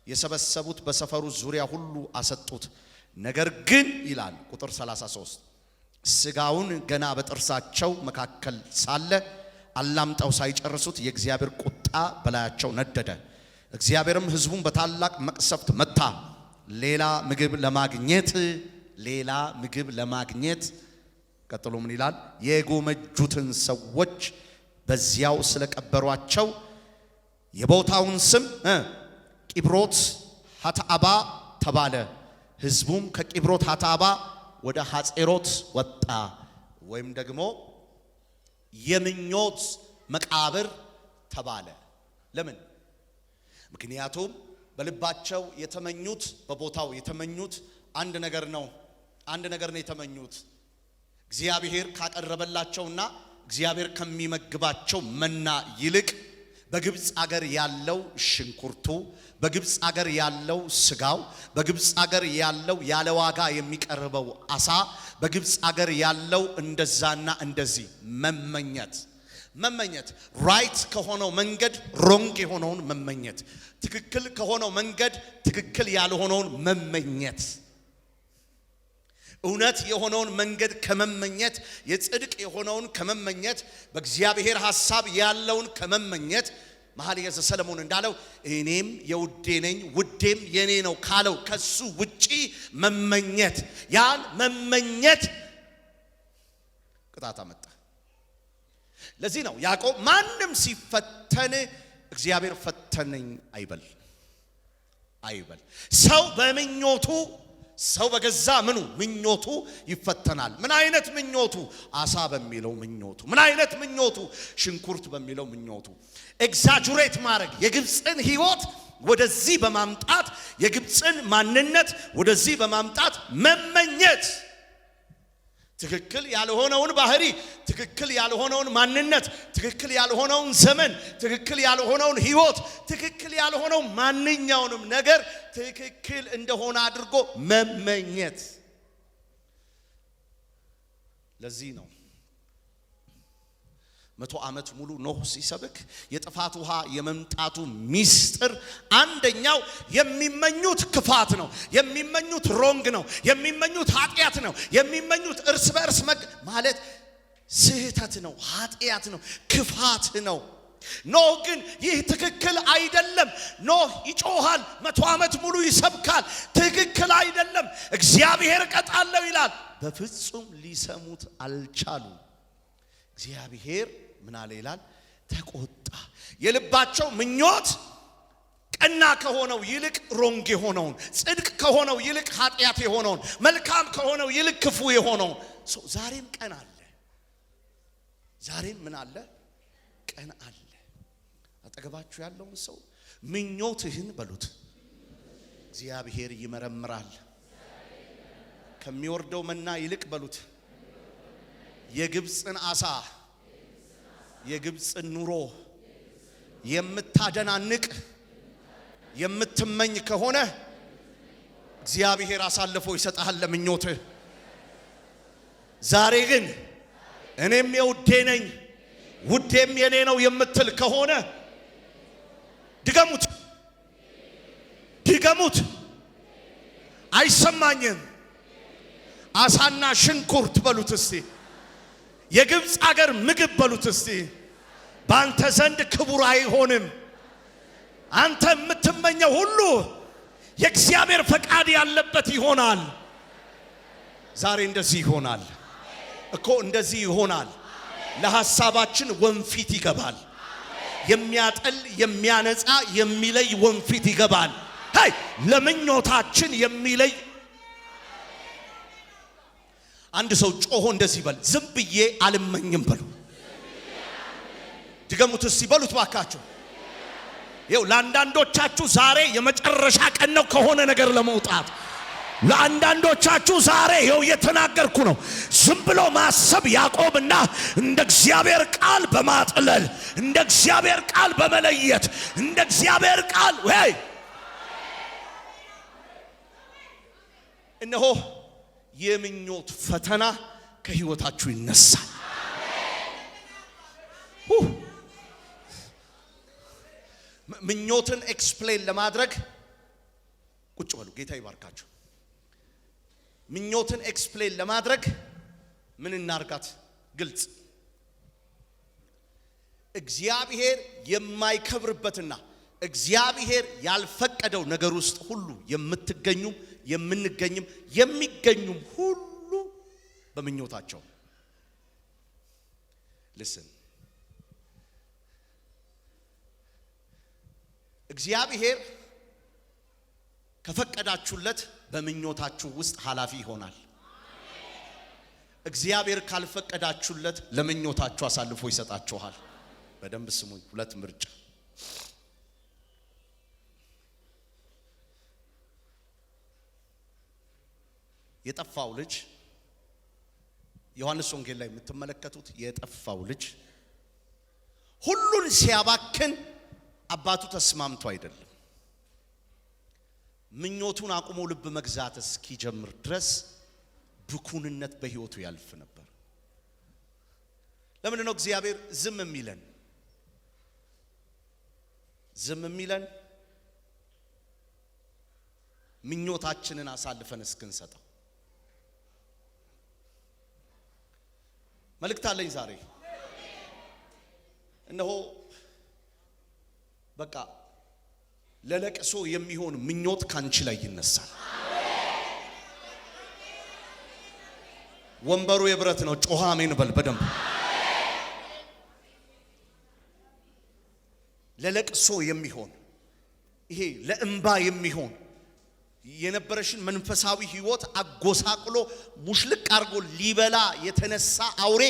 የሰበሰቡት በሰፈሩ ዙሪያ ሁሉ አሰጡት። ነገር ግን ይላል ቁጥር 33 ስጋውን ገና በጥርሳቸው መካከል ሳለ አላምጠው ሳይጨርሱት የእግዚአብሔር ቁጣ በላያቸው ነደደ። እግዚአብሔርም ሕዝቡን በታላቅ መቅሰፍት መታ። ሌላ ምግብ ለማግኘት ቀጥሎ ምን ይላል? የጎመጁትን ሰዎች በዚያው ስለቀበሯቸው የቦታውን ስም ቂብሮት ሐታአባ ተባለ። ሕዝቡም ከቂብሮት ሐታአባ ወደ ሐጼሮት ወጣ፣ ወይም ደግሞ የምኞት መቃብር ተባለ። ለምን? ምክንያቱም በልባቸው የተመኙት በቦታው የተመኙት አንድ ነገር ነው የተመኙት። እግዚአብሔር ካቀረበላቸውና እግዚአብሔር ከሚመግባቸው መና ይልቅ በግብፅ አገር ያለው ሽንኩርቱ፣ በግብፅ አገር ያለው ስጋው፣ በግብፅ አገር ያለው ያለ ዋጋ የሚቀርበው አሳ፣ በግብፅ አገር ያለው እንደዛና እንደዚህ መመኘት ራይት ከሆነው መንገድ ሮንግ የሆነውን መመኘት፣ ትክክል ከሆነው መንገድ ትክክል ያልሆነውን መመኘት፣ እውነት የሆነውን መንገድ ከመመኘት፣ የጽድቅ የሆነውን ከመመኘት፣ በእግዚአብሔር ሐሳብ ያለውን ከመመኘት። መኃልየ ዘሰሎሞን እንዳለው እኔም የውዴ ነኝ ውዴም የኔ ነው ካለው ከሱ ውጪ መመኘት፣ ያን መመኘት ቅጣት አመጣ። ለዚህ ነው ያዕቆብ ማንም ሲፈተን እግዚአብሔር ፈተነኝ አይበል። ሰው በምኞቱ ሰው በገዛ ምኞቱ ይፈተናል። ምን አይነት ምኞቱ? አሳ በሚለው ምኞቱ። ምን አይነት ምኞቱ? ሽንኩርት በሚለው ምኞቱ። ኤግዛጁሬት ማድረግ፣ የግብፅን ሕይወት ወደዚህ በማምጣት የግብፅን ማንነት ወደዚህ በማምጣት መመኘት፣ ትክክል ያልሆነውን ባህሪ፣ ትክክል ያልሆነውን ማንነት፣ ትክክል ያልሆነውን ዘመን፣ ትክክል ያልሆነውን ሕይወት፣ ትክክል ያልሆነው ማንኛውንም ነገር ትክክል እንደሆነ አድርጎ መመኘት። ለዚህ ነው 100 ዓመት ሙሉ ኖህ ሲሰብክ የጥፋት ውሃ የመምጣቱ ሚስጥር አንደኛው የሚመኙት ክፋት ነው፣ የሚመኙት ሮንግ ነው፣ የሚመኙት ኃጢአት ነው፣ የሚመኙት እርስ በእርስ ማለት ስህተት ነው፣ ኃጢአት ነው፣ ክፋት ነው። ኖህ ግን ይህ ትክክል አይደለም። ኖህ ይጮሃል፣ 100 ዓመት ሙሉ ይሰብካል፣ ትክክል አይደለም፣ እግዚአብሔር ቀጣለው ይላል። በፍጹም ሊሰሙት አልቻሉም። እግዚአብሔር ምን አለ ይላል? ተቆጣ። የልባቸው ምኞት ቀና ከሆነው ይልቅ ሮንግ የሆነውን፣ ጽድቅ ከሆነው ይልቅ ኃጢአት የሆነውን፣ መልካም ከሆነው ይልቅ ክፉ የሆነውን ዛሬም ቀን አለ። ዛሬም ምን አለ? ቀን አለ። አጠገባችሁ ያለውን ሰው ምኞትህን በሉት፣ እግዚአብሔር ይመረምራል። ከሚወርደው መና ይልቅ በሉት የግብፅን አሳ የግብፅን ኑሮ የምታደናንቅ የምትመኝ ከሆነ እግዚአብሔር አሳልፎ ይሰጣል ለምኞትህ። ዛሬ ግን እኔም የውዴ ነኝ ውዴም የኔ ነው የምትል ከሆነ ድገሙት፣ ድገሙት። አይሰማኝም። አሳና ሽንኩርት በሉት እስቲ፣ የግብፅ አገር ምግብ በሉት እስቲ። ባንተ ዘንድ ክቡር አይሆንም። አንተ የምትመኘው ሁሉ የእግዚአብሔር ፈቃድ ያለበት ይሆናል። ዛሬ እንደዚህ ይሆናል እኮ፣ እንደዚህ ይሆናል። ለሐሳባችን ወንፊት ይገባል። የሚያጠል የሚያነጻ የሚለይ ወንፊት ይገባል። ሃይ ለምኞታችን የሚለይ አንድ ሰው ጮሆ እንደዚህ በል፣ ዝም ብዬ አልመኝም በሉ። ድገሙት እስቲ በሉት ባካችሁ። ይኸው ለአንዳንዶቻችሁ ዛሬ የመጨረሻ ቀን ነው ከሆነ ነገር ለመውጣት። ለአንዳንዶቻችሁ ዛሬ ይኸው እየተናገርኩ ነው። ዝም ብሎ ማሰብ ያቆምና እንደ እግዚአብሔር ቃል በማጥለል እንደ እግዚአብሔር ቃል በመለየት እንደ እግዚአብሔር ቃል ወይ እነሆ የምኞት ፈተና ከህይወታችሁ ይነሳል። ምኞትን ኤክስፕሌን ለማድረግ ቁጭ በሉ። ጌታ ይባርካችሁ። ምኞትን ኤክስፕሌን ለማድረግ ምን እናርጋት? ግልጽ እግዚአብሔር የማይከብርበትና እግዚአብሔር ያልፈቀደው ነገር ውስጥ ሁሉ የምትገኙ የምንገኝም የሚገኙም ሁሉ በምኞታቸው listen እግዚአብሔር ከፈቀዳችሁለት በምኞታችሁ ውስጥ ኃላፊ ይሆናል። እግዚአብሔር ካልፈቀዳችሁለት ለምኞታችሁ አሳልፎ ይሰጣችኋል። በደንብ ስሙኝ። ሁለት ምርጫ። የጠፋው ልጅ ዮሐንስ ወንጌል ላይ የምትመለከቱት የጠፋው ልጅ ሁሉን ሲያባክን አባቱ ተስማምቶ አይደለም። ምኞቱን አቁሞ ልብ መግዛት እስኪጀምር ድረስ ብኩንነት በህይወቱ ያልፍ ነበር። ለምን ነው እግዚአብሔር ዝም የሚለን? ዝም የሚለን ምኞታችንን አሳልፈን እስክንሰጠው። መልእክት አለኝ ዛሬ። እነሆ በቃ ለለቅሶ የሚሆን ምኞት ካንቺ ላይ ይነሳል። ወንበሩ የብረት ነው። ጮሃ አሜን በል በደንብ። ለለቅሶ የሚሆን ይሄ ለእንባ የሚሆን የነበረሽን መንፈሳዊ ህይወት አጎሳቅሎ ሙሽልቅ አርጎ ሊበላ የተነሳ አውሬ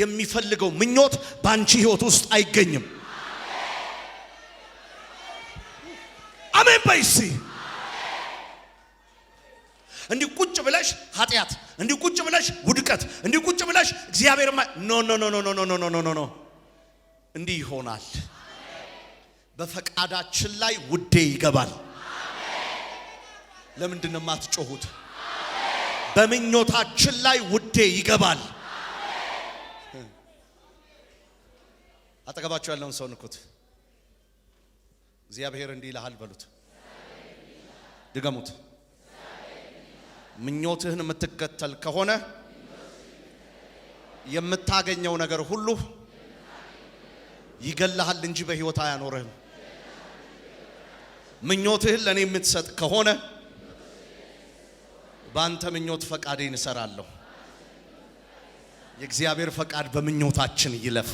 የሚፈልገው ምኞት ባንቺ ህይወት ውስጥ አይገኝም። አሜን በይሲ። እንዲህ ቁጭ ብለሽ ኃጢአት፣ እንዲህ ቁጭ ብለሽ ውድቀት፣ እንዲህ ቁጭ ብለሽ እግዚአብሔር ኖ ኖ ኖ ኖ ኖ ኖ ኖ ኖ እንዲህ ይሆናል። በፈቃዳችን ላይ ውዴ ይገባል። ለምንድን ነው የማትጮሁት? በምኞታችን ላይ ውዴ ይገባል። አጠገባችሁ ያለውን ሰው ንኩት። እግዚአብሔር እንዲህ ይልሃል በሉት። ድገሙት። ምኞትህን የምትከተል ከሆነ የምታገኘው ነገር ሁሉ ይገላሃል እንጂ በሕይወት አያኖርህም። ምኞትህን ለኔ የምትሰጥ ከሆነ ባንተ ምኞት ፈቃዴን እሰራለሁ። የእግዚአብሔር ፈቃድ በምኞታችን ይለፍ።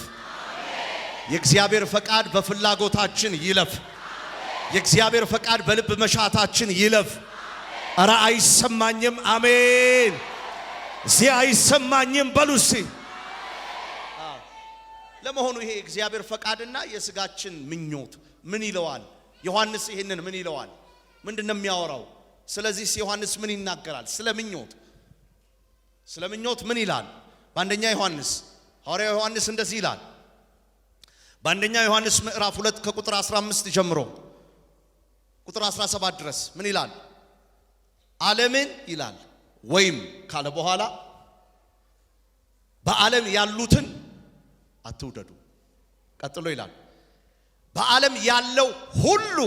የእግዚአብሔር ፈቃድ በፍላጎታችን ይለፍ። የእግዚአብሔር ፈቃድ በልብ መሻታችን ይለፍ። ኧረ አይሰማኝም። አሜን። እዚህ አይሰማኝም በሉሲ። ለመሆኑ ይሄ እግዚአብሔር ፈቃድና የስጋችን ምኞት ምን ይለዋል? ዮሐንስ ይሄንን ምን ይለዋል? ምንድነው የሚያወራው? ስለዚህ ዮሐንስ ምን ይናገራል? ስለ ምኞት ምን ይላል? በአንደኛ ዮሐንስ ሐዋርያው ዮሐንስ እንደዚህ ይላል። በአንደኛ ዮሐንስ ምዕራፍ 2 ከቁጥር 15 ጀምሮ ቁጥር 17 ድረስ ምን ይላል? ዓለምን ይላል ወይም ካለ በኋላ በዓለም ያሉትን አትውደዱ። ቀጥሎ ይላል በዓለም ያለው ሁሉ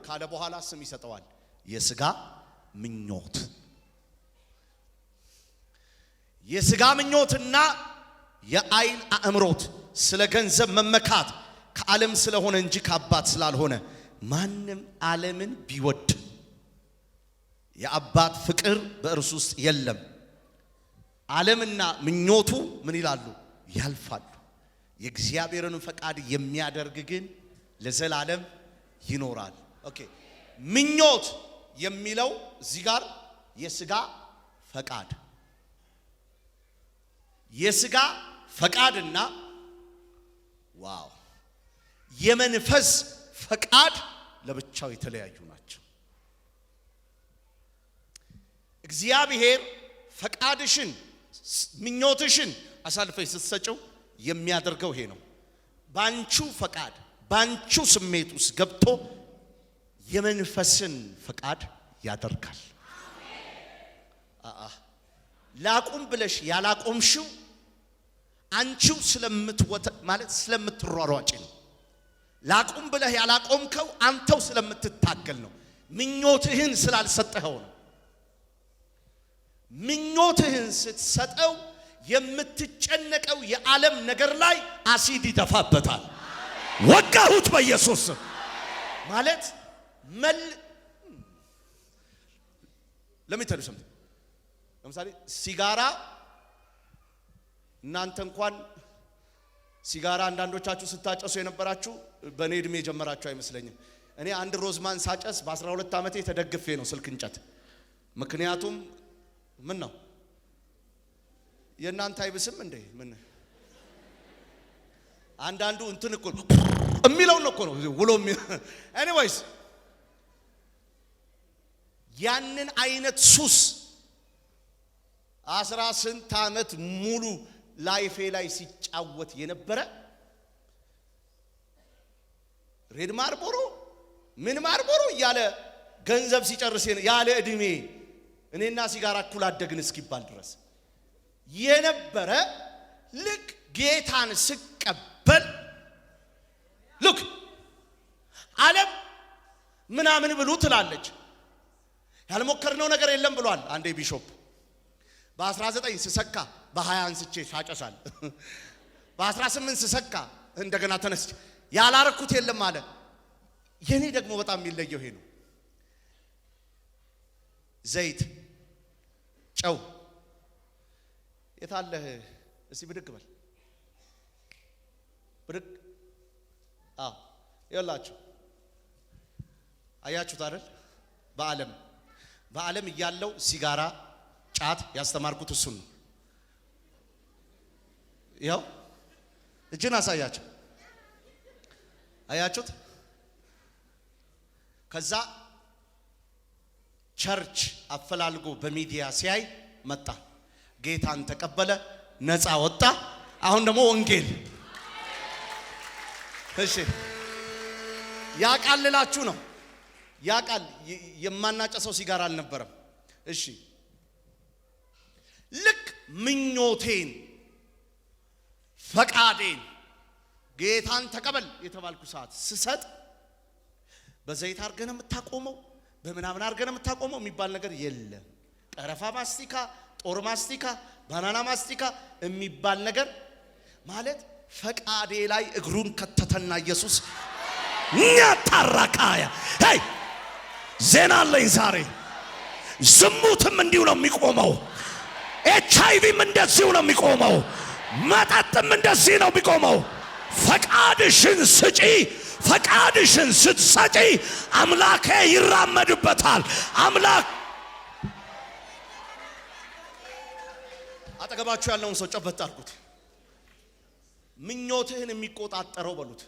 ካለ በኋላ ስም ይሰጠዋል። የሥጋ ምኞት፣ የሥጋ ምኞትና የአይን አእምሮት፣ ስለ ገንዘብ መመካት ከዓለም ስለሆነ እንጂ ከአባት ስላልሆነ ማንም ዓለምን ቢወድ የአባት ፍቅር በእርሱ ውስጥ የለም። ዓለምና ምኞቱ ምን ይላሉ? ያልፋሉ። የእግዚአብሔርን ፈቃድ የሚያደርግ ግን ለዘላለም ይኖራል። ኦኬ። ምኞት የሚለው እዚህ ጋር የሥጋ ፈቃድ፣ የሥጋ ፈቃድና ዋው የመንፈስ ፈቃድ ለብቻው የተለያዩ ናቸው። እግዚአብሔር ፈቃድሽን ምኞትሽን አሳልፈሽ ስትሰጪው የሚያደርገው ይሄ ነው። ባንቹ ፈቃድ ባንቹ ስሜት ውስጥ ገብቶ የመንፈስን ፈቃድ ያደርጋል። ላቁም ብለሽ ያላቆምሽው አንቺው ስለምትሯሯጪ ነው። ላቁም ብለህ ያላቆምከው አንተው ስለምትታገል ነው። ምኞትህን ስላልሰጠኸው ነው። ምኞትህን ስትሰጠው የምትጨነቀው የዓለም ነገር ላይ አሲድ ይደፋበታል። ወጋሁት በኢየሱስ ማለት ለምን ተደሰም። ለምሳሌ ሲጋራ እናንተ እንኳን ሲጋራ አንዳንዶቻችሁ ስታጨሱ የነበራችሁ በኔ እድሜ ጀመራችሁ አይመስለኝም። እኔ አንድ ሮዝማን ሳጨስ በ12 ዓመቴ ተደግፌ ነው ስልክ እንጨት። ምክንያቱም ምን ነው የእናንተ አይብስም እንዴ? ምን አንዳንዱ እንትን እኮ የሚለው ነው እኮ ነው ውሎ ኤኒዌይስ ያንን አይነት ሱስ 18 ዓመት ሙሉ ላይፌ ላይ ሲጫወት የነበረ ሬድ ማርቦሮ ምን ማርቦሮ ያለ ገንዘብ ሲጨርስ ያለ እድሜ እኔና ሲጋራ እኩል አደግን እስኪባል ድረስ የነበረ ልክ ጌታን ስቀበል ልክ ዓለም ምናምን ብሉ ትላለች። ያልሞከርነው ነገር የለም ብሏል አንዴ ቢሾፕ። በ19 ስሰካ በ20 አንስቼ ሳጨሳል። በ18 ስሰካ እንደገና ተነስቼ ያላረኩት የለም አለ። የኔ ደግሞ በጣም የሚለየው ይሄ ነው። ዘይት፣ ጨው የታለህ? እስቲ ብድግ በል ብድግ። ይኸውላችሁ አያችሁት አይደል? በዓለም እያለው ሲጋራ፣ ጫት ያስተማርኩት እሱን ነው። ይኸው እጅን አሳያቸው። አያችሁት? ከዛ ቸርች አፈላልጎ በሚዲያ ሲያይ መጣ፣ ጌታን ተቀበለ፣ ነፃ ወጣ። አሁን ደግሞ ወንጌል። እሺ ያቃልላችሁ ነው። ያቃል የማናጨሰው ሲጋራ አልነበረም። እሺ ልክ ምኞቴን ፈቃዴን ጌታን ተቀበል የተባልኩ ሰዓት ስሰጥ በዘይት አርገን የምታቆመው በምናምን አርገን የምታቆመው የሚባል ነገር የለም። ቀረፋ ማስቲካ፣ ጦር ማስቲካ፣ ባናና ማስቲካ የሚባል ነገር ማለት ፈቃዴ ላይ እግሩን ከተተና ኢየሱስ ኛታራካያ ሄይ ዜና አለኝ ዛሬ። ዝሙትም እንዲሁ ነው የሚቆመው። ኤችአይቪም እንደዚሁ ነው የሚቆመው። መጠጥም እንደዚህ ነው የሚቆመው። ፈቃድሽን ስጪ። ፈቃድሽን ስትሰጪ አምላኬ ይራመድበታል። አምላክ አጠገባችሁ ያለውን ሰው ጨበጥ አድርጉት። ምኞትህን የሚቆጣጠረው በሉት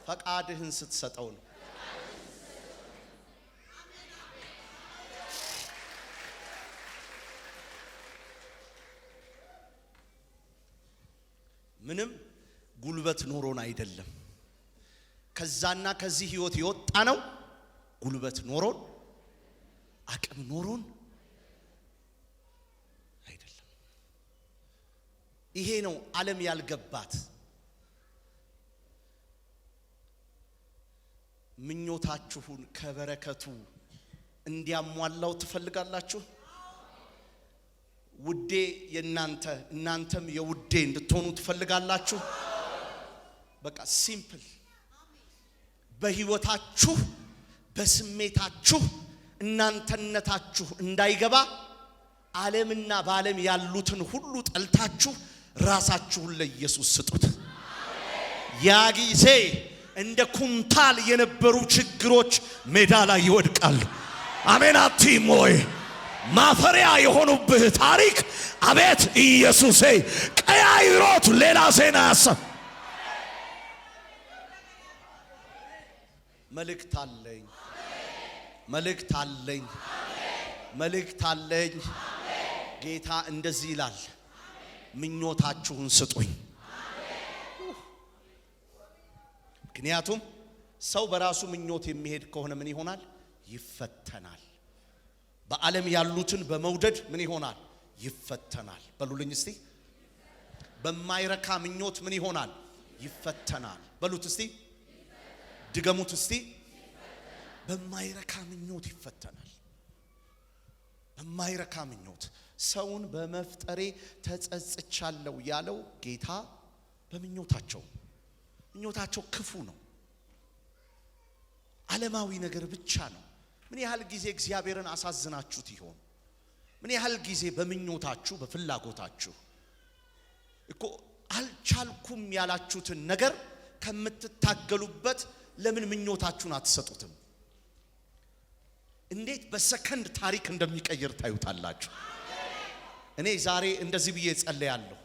ፈቃድህን ስትሰጠው ነው። ምንም ጉልበት ኖሮን አይደለም። ከዛና ከዚህ ህይወት የወጣ ነው ጉልበት ኖሮን አቅም ኖሮን አይደለም። ይሄ ነው ዓለም ያልገባት። ምኞታችሁን ከበረከቱ እንዲያሟላው ትፈልጋላችሁ? ውዴ የናንተ እናንተም የውዴ እንድትሆኑ ትፈልጋላችሁ? በቃ ሲምፕል። በህይወታችሁ በስሜታችሁ እናንተነታችሁ እንዳይገባ ዓለምና በዓለም ያሉትን ሁሉ ጠልታችሁ ራሳችሁን ለኢየሱስ ስጡት። ያ ጊዜ እንደ ኩንታል የነበሩ ችግሮች ሜዳ ላይ ይወድቃሉ። አሜን አትይም ወይ? ማፈሪያ የሆኑብህ ታሪክ አቤት ኢየሱሴ ቀያይሮት ሌላ ዜና ያሰብ። መልእክት አለኝ፣ መልእክት አለኝ፣ መልእክት አለኝ። ጌታ እንደዚህ ይላል፣ ምኞታችሁን ስጡኝ። ምክንያቱም ሰው በራሱ ምኞት የሚሄድ ከሆነ ምን ይሆናል? ይፈተናል። በዓለም ያሉትን በመውደድ ምን ይሆናል? ይፈተናል። በሉልኝ እስቲ። በማይረካ ምኞት ምን ይሆናል? ይፈተናል። በሉት እስቲ፣ ድገሙት እስቲ። በማይረካ ምኞት ይፈተናል። በማይረካ ምኞት ሰውን በመፍጠሬ ተጸጽቻለሁ ያለው ጌታ በምኞታቸው ምኞታቸው ክፉ ነው። ዓለማዊ ነገር ብቻ ነው። ምን ያህል ጊዜ እግዚአብሔርን አሳዝናችሁት ይሆን? ምን ያህል ጊዜ በምኞታችሁ በፍላጎታችሁ እኮ አልቻልኩም ያላችሁትን ነገር ከምትታገሉበት ለምን ምኞታችሁን አትሰጡትም? እንዴት በሰከንድ ታሪክ እንደሚቀየር ታዩታላችሁ። እኔ ዛሬ እንደዚህ ብዬ ጸልያለሁ።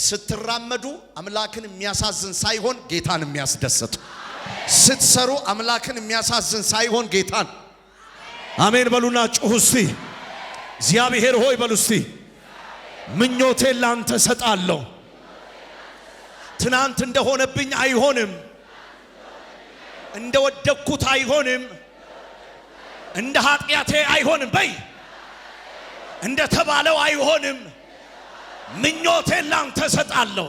ስትራመዱ አምላክን የሚያሳዝን ሳይሆን ጌታን የሚያስደስቱ፣ ስትሰሩ አምላክን የሚያሳዝን ሳይሆን ጌታን። አሜን በሉና ጩሁ እስቲ። እግዚአብሔር ሆይ በሉ እስቲ። ምኞቴን ላንተ ሰጣለሁ። ትናንት እንደሆነብኝ አይሆንም፣ እንደወደኩት አይሆንም፣ እንደ ኃጢአቴ አይሆንም፣ በይ እንደተባለው አይሆንም። ምኞቴን ላንተ ሰጣለሁ።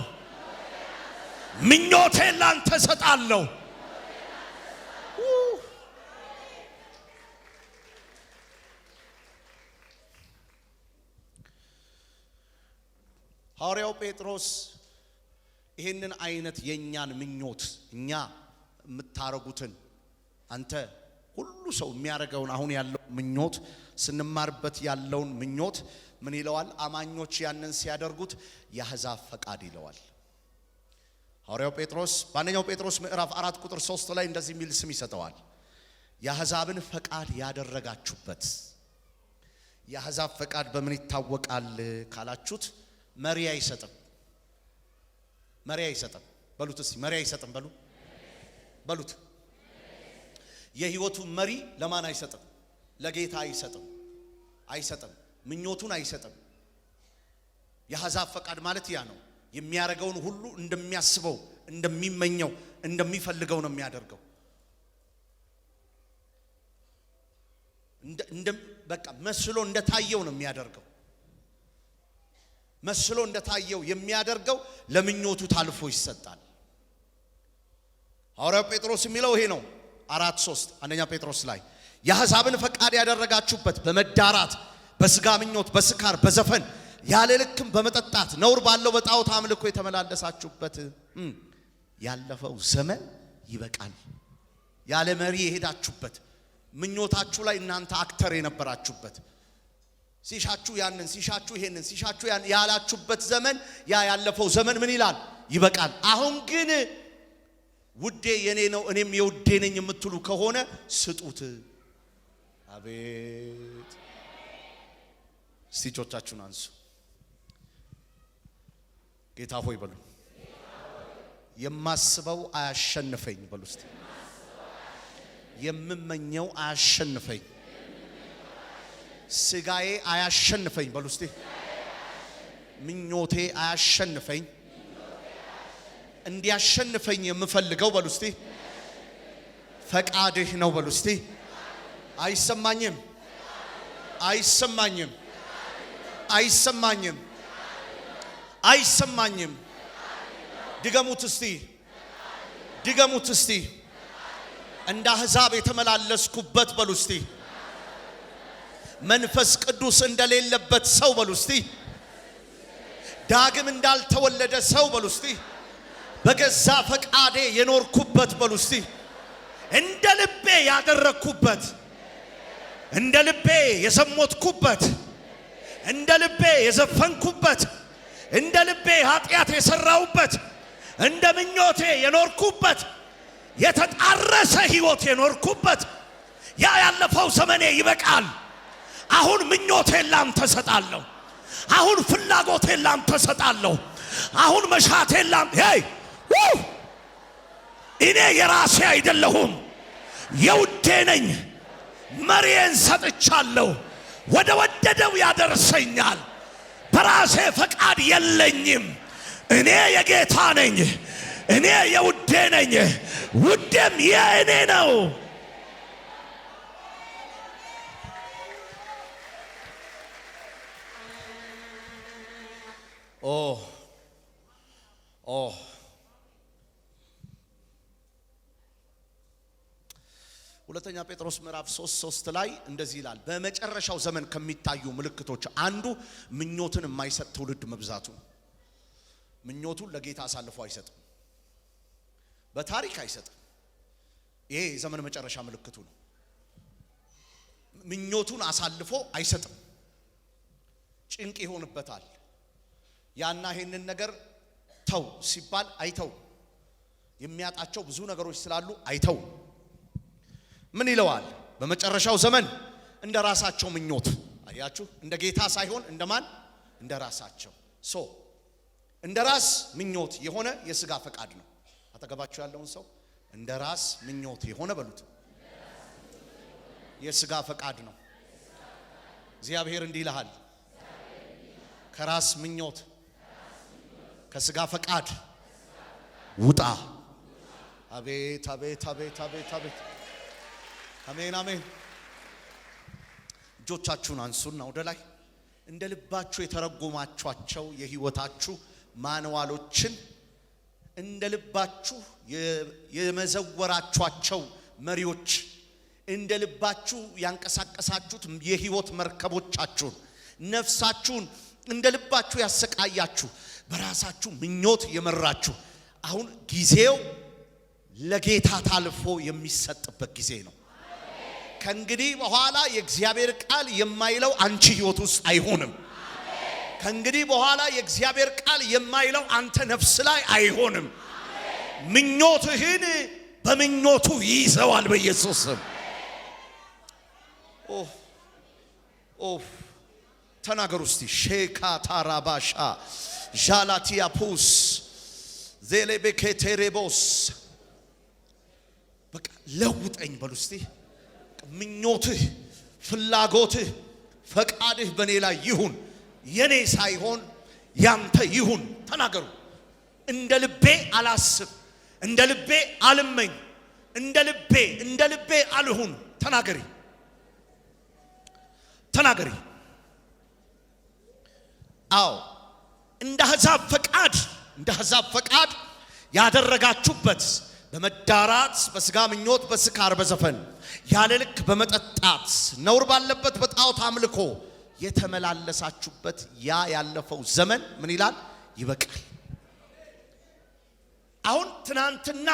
ምኞቴን ላንተ ሰጣለሁ። ሐዋርያው ጴጥሮስ ይሄንን አይነት የኛን ምኞት እኛ የምታረጉትን አንተ ሁሉ ሰው የሚያረጋውን አሁን ያለው ምኞት ስንማርበት ያለውን ምኞት ምን ይለዋል? አማኞች ያንን ሲያደርጉት የአሕዛብ ፈቃድ ይለዋል። ሐዋርያው ጴጥሮስ በአንደኛው ጴጥሮስ ምዕራፍ 4 ቁጥር 3 ላይ እንደዚህ የሚል ስም ይሰጠዋል። የአሕዛብን ፈቃድ ያደረጋችሁበት። የአሕዛብ ፈቃድ በምን ይታወቃል ካላችሁት፣ መሪ አይሰጥም። መሪ አይሰጥም። በሉት እስቲ መሪ አይሰጥም። በሉት የህይወቱ መሪ ለማን አይሰጥም? ለጌታ አይሰጥም። አይሰጥም። ምኞቱን አይሰጥም። የአሕዛብ ፈቃድ ማለት ያ ነው። የሚያረጋውን ሁሉ እንደሚያስበው፣ እንደሚመኘው፣ እንደሚፈልገው ነው የሚያደርገው። በቃ መስሎ እንደታየው ነው የሚያደርገው። መስሎ እንደታየው የሚያደርገው ለምኞቱ ታልፎ ይሰጣል። ሐዋርያው ጴጥሮስ የሚለው ይሄ ነው። 4:3 አንደኛ ጴጥሮስ ላይ የአሕዛብን ፈቃድ ያደረጋችሁበት በመዳራት በስጋ ምኞት በስካር በዘፈን ያለ ልክም በመጠጣት ነውር ባለው በጣዖት አምልኮ የተመላለሳችሁበት ያለፈው ዘመን ይበቃል። ያለ መሪ የሄዳችሁበት ምኞታችሁ ላይ እናንተ አክተር የነበራችሁበት ሲሻችሁ ያንን ሲሻችሁ ይሄንን ሲሻችሁ ያን ያላችሁበት ዘመን ያ ያለፈው ዘመን ምን ይላል? ይበቃል። አሁን ግን ውዴ የኔ ነው እኔም የውዴ ነኝ የምትሉ ከሆነ ስጡት። አቤት! እስቲ እጆቻችሁን አንሱ። ጌታ ሆይ በሉ። የማስበው አያሸንፈኝ በሉ እስቲ። የምመኘው አያሸንፈኝ፣ ስጋዬ አያሸንፈኝ በሉ እስቲ። ምኞቴ አያሸንፈኝ፣ እንዲያሸንፈኝ የምፈልገው በሉ እስቲ ፈቃድህ ነው በሉ እስቲ። አይሰማኝም፣ አይሰማኝም፣ አይሰማኝም፣ አይሰማኝም። ድገሙት እስቲ፣ ድገሙት እስቲ። እንደ አሕዛብ የተመላለስኩበት በሉ እስቲ። መንፈስ ቅዱስ እንደሌለበት ሰው በሉ እስቲ። ዳግም እንዳልተወለደ ሰው በሉ እስቲ። በገዛ ፈቃዴ የኖርኩበት በሉ እስቲ። እንደ ልቤ ያደረኩበት፣ እንደ ልቤ የዘሞትኩበት፣ እንደ ልቤ የዘፈንኩበት፣ እንደ ልቤ ኃጢአት የሰራውበት፣ እንደ ምኞቴ የኖርኩበት፣ የተጣረሰ ሕይወት የኖርኩበት ያ ያለፈው ዘመኔ ይበቃል። አሁን ምኞቴን ላንተ ሰጣለሁ። አሁን ፍላጎቴን ላንተ ሰጣለሁ። አሁን መሻቴን ላንተ እኔ የራሴ አይደለሁም፣ የውዴ ነኝ። መሪዬን ሰጥቻለሁ። ወደ ወደደው ያደርሰኛል። በራሴ ፈቃድ የለኝም። እኔ የጌታ ነኝ። እኔ የውዴ ነኝ። ውዴም የእኔ ነው። ሁለተኛ ጴጥሮስ ምዕራፍ 3:3 ላይ እንደዚህ ይላል፣ በመጨረሻው ዘመን ከሚታዩ ምልክቶች አንዱ ምኞትን የማይሰጥ ትውልድ መብዛቱ። ምኞቱን ለጌታ አሳልፎ አይሰጥም፣ በታሪክ አይሰጥም። ይሄ የዘመን መጨረሻ ምልክቱ ነው። ምኞቱን አሳልፎ አይሰጥም። ጭንቅ ይሆንበታል። ያና ይሄንን ነገር ተው ሲባል አይተው፣ የሚያጣቸው ብዙ ነገሮች ስላሉ አይተው። ምን ይለዋል? በመጨረሻው ዘመን እንደ ራሳቸው ምኞት። አያችሁ፣ እንደ ጌታ ሳይሆን እንደማን? እንደ ራሳቸው። እንደ ራስ ምኞት የሆነ የሥጋ ፈቃድ ነው። አጠገባችሁ ያለውን ሰው እንደ ራስ ምኞት የሆነ በሉት፣ የሥጋ ፈቃድ ነው። እግዚአብሔር እንዲህ ይልሃል፣ ከራስ ምኞት ከሥጋ ፈቃድ ውጣ። አቤት አቤት አቤት አቤት አቤት! አሜን አሜን። እጆቻችሁን አንሱና ወደ ላይ እንደ ልባችሁ የተረጎማችኋቸው የሕይወታችሁ ማንዋሎችን እንደ ልባችሁ የመዘወራችኋቸው መሪዎች እንደ ልባችሁ ያንቀሳቀሳችሁት የሕይወት መርከቦቻችሁን ነፍሳችሁን እንደ ልባችሁ ያሰቃያችሁ በራሳችሁ ምኞት የመራችሁ አሁን ጊዜው ለጌታ ታልፎ የሚሰጥበት ጊዜ ነው። ከእንግዲህ በኋላ የእግዚአብሔር ቃል የማይለው አንቺ ሕይወት ውስጥ አይሆንም። ከእንግዲህ በኋላ የእግዚአብሔር ቃል የማይለው አንተ ነፍስ ላይ አይሆንም። ምኞትህን በምኞቱ ይይዘዋል በኢየሱስ ስም። ተናገሩ እስቲ። ሼካ ታራባሻ ዣላቲያ ፑስ ዜሌቤኬቴሬቦስ በቃ ለውጠኝ በሉ እስቲ። ምኞትህ፣ ፍላጎትህ፣ ፈቃድህ በኔ ላይ ይሁን፣ የኔ ሳይሆን ያንተ ይሁን። ተናገሩ። እንደ ልቤ አላስብ፣ እንደ ልቤ አልመኝ፣ እንደ ልቤ አልሁን። ተናገሪ፣ ተናገሪ። አዎ እንደ አሕዛብ ፈቃድ ያደረጋችሁበት በመዳራት በስጋ ምኞት በስካር በዘፈን ያለ ልክ በመጠጣት ነውር ባለበት በጣዖት አምልኮ የተመላለሳችሁበት ያ ያለፈው ዘመን ምን ይላል? ይበቃል። አሁን ትናንትና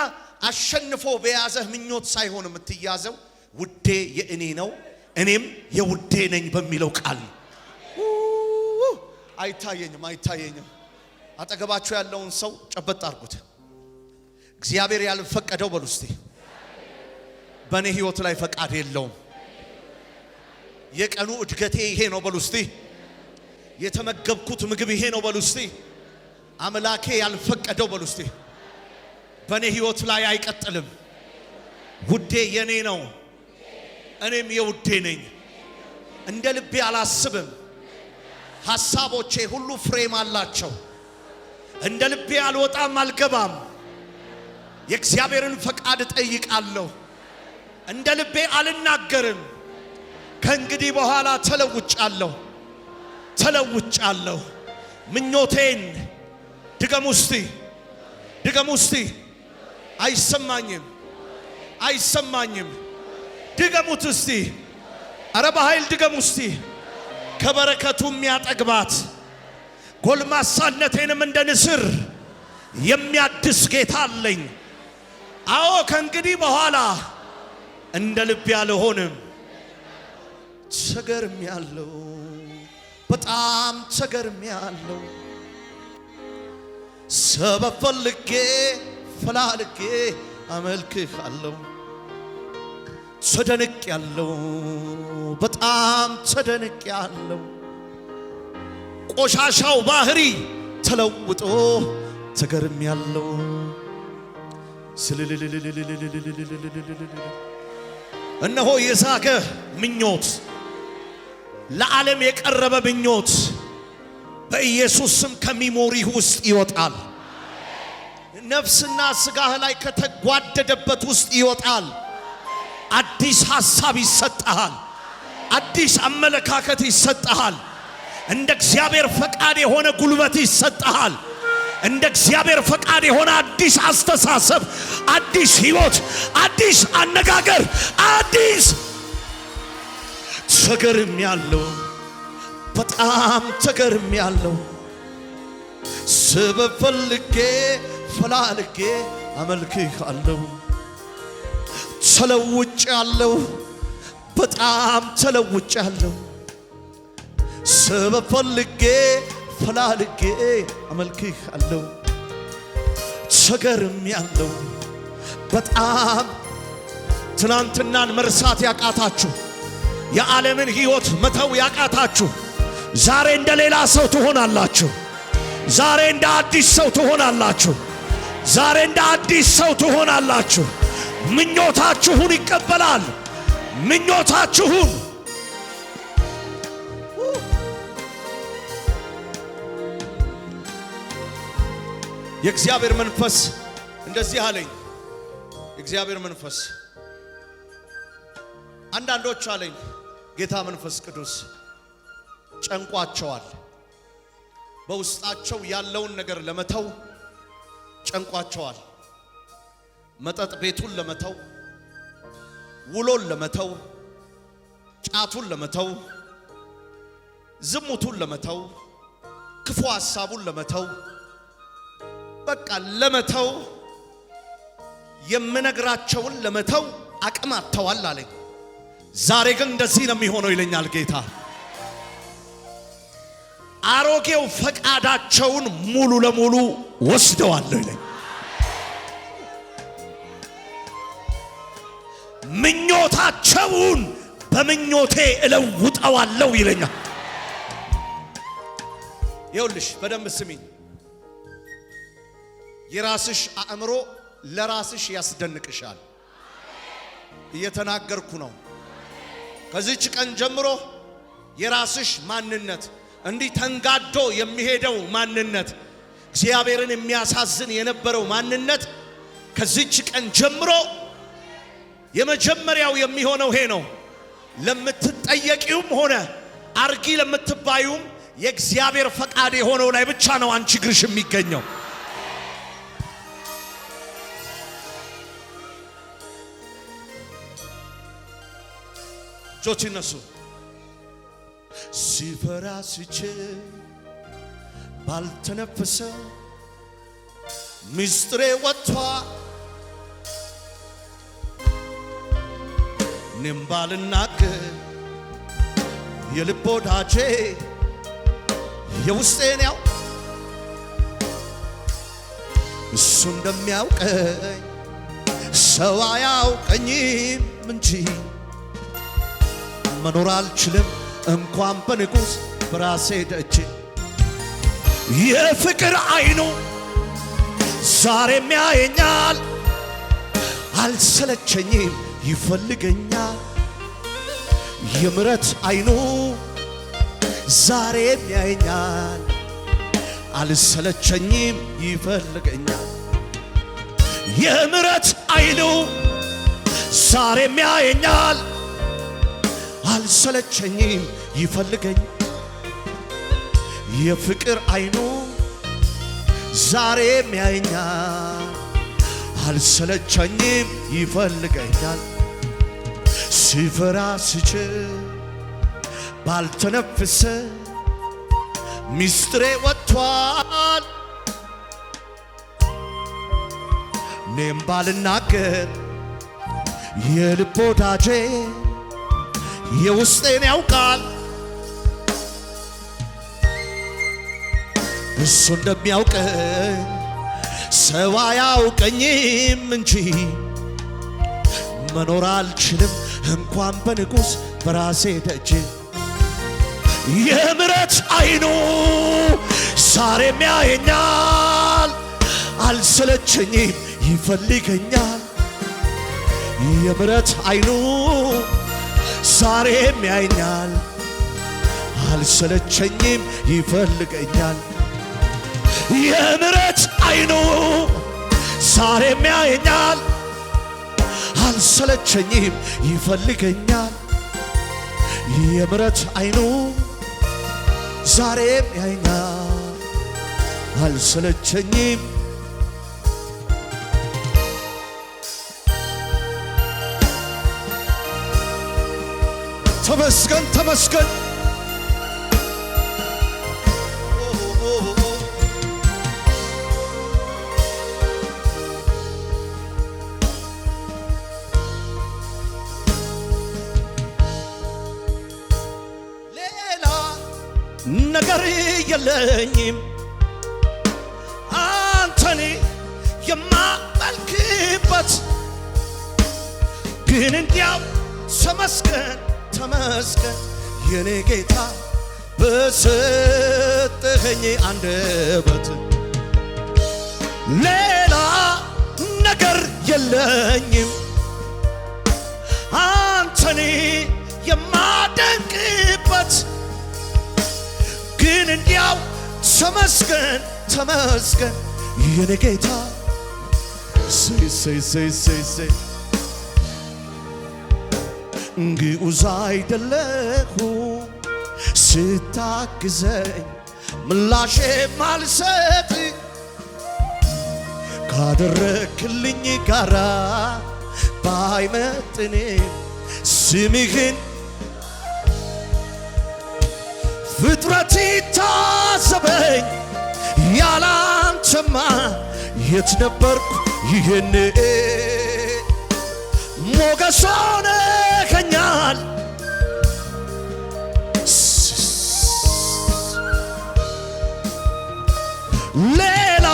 አሸንፎ በያዘህ ምኞት ሳይሆን የምትያዘው ውዴ የእኔ ነው እኔም የውዴ ነኝ በሚለው ቃል። አይታየኝም። አጠገባችሁ ያለውን ሰው ጨበጥ አድርጉት። እግዚአብሔር ያልፈቀደው በሉ እስቲ በእኔ ህይወት ላይ ፈቃድ የለውም። የቀኑ እድገቴ ይሄ ነው በሉ እስቲ። የተመገብኩት ምግብ ይሄ ነው በሉ እስቲ። አምላኬ ያልፈቀደው በሉ እስቲ በእኔ ህይወት ላይ አይቀጥልም። ውዴ የኔ ነው እኔም የውዴ ነኝ። እንደ ልቤ አላስብም። ሐሳቦቼ ሁሉ ፍሬም አላቸው። እንደ ልቤ አልወጣም አልገባም። የእግዚአብሔርን ፈቃድ ጠይቃለሁ። እንደ ልቤ አልናገርም። ከእንግዲህ በኋላ ተለውጫለሁ። ምኞቴን ድገሙ እስቲ። አይሰማኝም። ድገሙት እስቲ። አረ በኃይል ድገሙ እስቲ። ከበረከቱ የሚያጠግባት ጎልማሳነቴንም እንደ ንስር የሚያድስ ጌታ አለኝ። አዎ ከእንግዲህ በኋላ እንደ ልቤ አልሆንም። ተገርሜያለሁ፣ በጣም ተገርሜያለሁ። ሰበብ ፈልጌ ፈላልጌ አመልክሃለሁ። ተደንቄያለሁ፣ በጣም ተደንቄያለሁ። ቆሻሻው ባህሪ ተለውጦ ተገርሜያለሁ። እነሆ የዛገ ምኞት፣ ለዓለም የቀረበ ምኞት በኢየሱስ ስም ከሚሞሪህ ውስጥ ይወጣል። ነፍስና ስጋህ ላይ ከተጓደደበት ውስጥ ይወጣል። አዲስ ሐሳብ ይሰጣል። አዲስ አመለካከት ይሰጣል። እንደ እግዚአብሔር ፈቃድ የሆነ ጉልበት ይሰጣል። እንደ እግዚአብሔር ፈቃድ የሆነ አዲስ አስተሳሰብ፣ አዲስ ሕይወት፣ አዲስ አነጋገር፣ አዲስ ተገርሜያለሁ፣ በጣም ተገርሜያለሁ። ሰበብ ፈልጌ ፈላልጌ አመልክሃለሁ። ተለውጫለሁ፣ በጣም ተለውጫለሁ። ሰበብ ፈልጌ ፈላልጌ አመልክሃለሁ። ተገርሜያለሁ በጣም። ትናንትናን መርሳት ያቃታችሁ፣ የዓለምን ሕይወት መተው ያቃታችሁ ዛሬ እንደ ሌላ ሰው ትሆናላችሁ። ዛሬ እንደ አዲስ ሰው ትሆናላችሁ። ዛሬ እንደ አዲስ ሰው ትሆናላችሁ። ምኞታችሁን ይቀበላል። ምኞታችሁን የእግዚአብሔር መንፈስ እንደዚህ አለኝ። የእግዚአብሔር መንፈስ አንዳንዶች አለኝ ጌታ መንፈስ ቅዱስ ጨንቋቸዋል። በውስጣቸው ያለውን ነገር ለመተው ጨንቋቸዋል። መጠጥ ቤቱን ለመተው፣ ውሎን ለመተው፣ ጫቱን ለመተው፣ ዝሙቱን ለመተው፣ ክፉ ሐሳቡን ለመተው፣ በቃ ለመተው፣ የምነግራቸውን ለመተው አቅም አጥተዋል አለኝ። ዛሬ ግን እንደዚህ ነው የሚሆነው ይለኛል ጌታ። አሮጌው ፈቃዳቸውን ሙሉ ለሙሉ ወስደዋለሁ ይለኛል። ምኞታቸውን በምኞቴ እለውጠዋለሁ ይለኛል። ይኸውልሽ በደንብ ስሚኝ። የራስሽ አእምሮ ለራስሽ ያስደንቅሻል። እየተናገርኩ ነው። ከዚች ቀን ጀምሮ የራስሽ ማንነት እንዲህ ተንጋዶ የሚሄደው ማንነት፣ እግዚአብሔርን የሚያሳዝን የነበረው ማንነት ከዚች ቀን ጀምሮ የመጀመሪያው የሚሆነው ይሄ ነው። ለምትጠየቂውም ሆነ አርጊ ለምትባዩም የእግዚአብሔር ፈቃድ የሆነው ላይ ብቻ ነው አንቺ እግርሽ የሚገኘው። እጆች ይነሱ። ሲፈራ ሲችል ባልተነፈሰው ምስጢሬ ወጥቷል። እኔም ባልናገር የልብ ወዳጄ የውስጤን ያው እሱ እንደሚያውቀኝ ሰው አያውቀኝም እንጂ መኖር አልችልም እንኳን በንጉሥ በራሴ ደጅ። የፍቅር አይኑ ዛሬም ያየኛል፣ አልሰለቸኝም ይፈልገኛል። የምሕረት አይኑ ዛሬም ያየኛል፣ አልሰለቸኝም ይፈልገኛል። የምሕረት አይኑ ዛሬም ያየኛል፣ አልሰለቸኝም ይፈልገኛል። የፍቅር አይኑ ዛሬም ያየኛል፣ አልሰለቸኝም ይፈልገኛል። ሲፈራ ሲችል ባልተነፈሰ ምስጢሬ ወጥቷል። እኔም ባልናገር የልብ ወዳጄ የውስጤን ያውቃል። እሱ እንደሚያውቀኝ ሰው አያውቀኝም እንጂ መኖር አልችልም እንኳን በንጉሥ በራሴ ደጅ። የምሕረት አይኑ ዛሬም ያየኛል፣ አልሰለቸኝም ይፈልገኛል። የምሕረት አይኑ ዛሬም ያየኛል፣ አልሰለቸኝም ይፈልገኛል። የምሕረት አይኑ ዛሬም ያየኛል፣ አልሰለቸኝም ይፈልገኛል። የምሕረት አይኑ ዛሬም ያየኛል፣ አልሰለቸኝም። ተመስገን ተመስገን። ነገር የለኝም አንተን የማመልክበት፣ ግን እንዲያው ተመስገን ተመስገን የኔ ጌታ በሰጠኸኝ አንደበት። ሌላ ነገር የለኝም አንተን የማደንቅበት፣ ግን እንዲያው ተመስገን ተመስገን የኔ ጌታ። ሰይ ግዑዝ አይደለሁም ስታግዘኝ ምላሼ ማልሰጥ፣ ካደረክልኝ ጋራ ባይመጥንም ስምህን ፍጥረት ይታዘበኝ። ያላንተማ የት ነበርኩ? ይህን ሞገስ ሆነኸኛል። ሌላ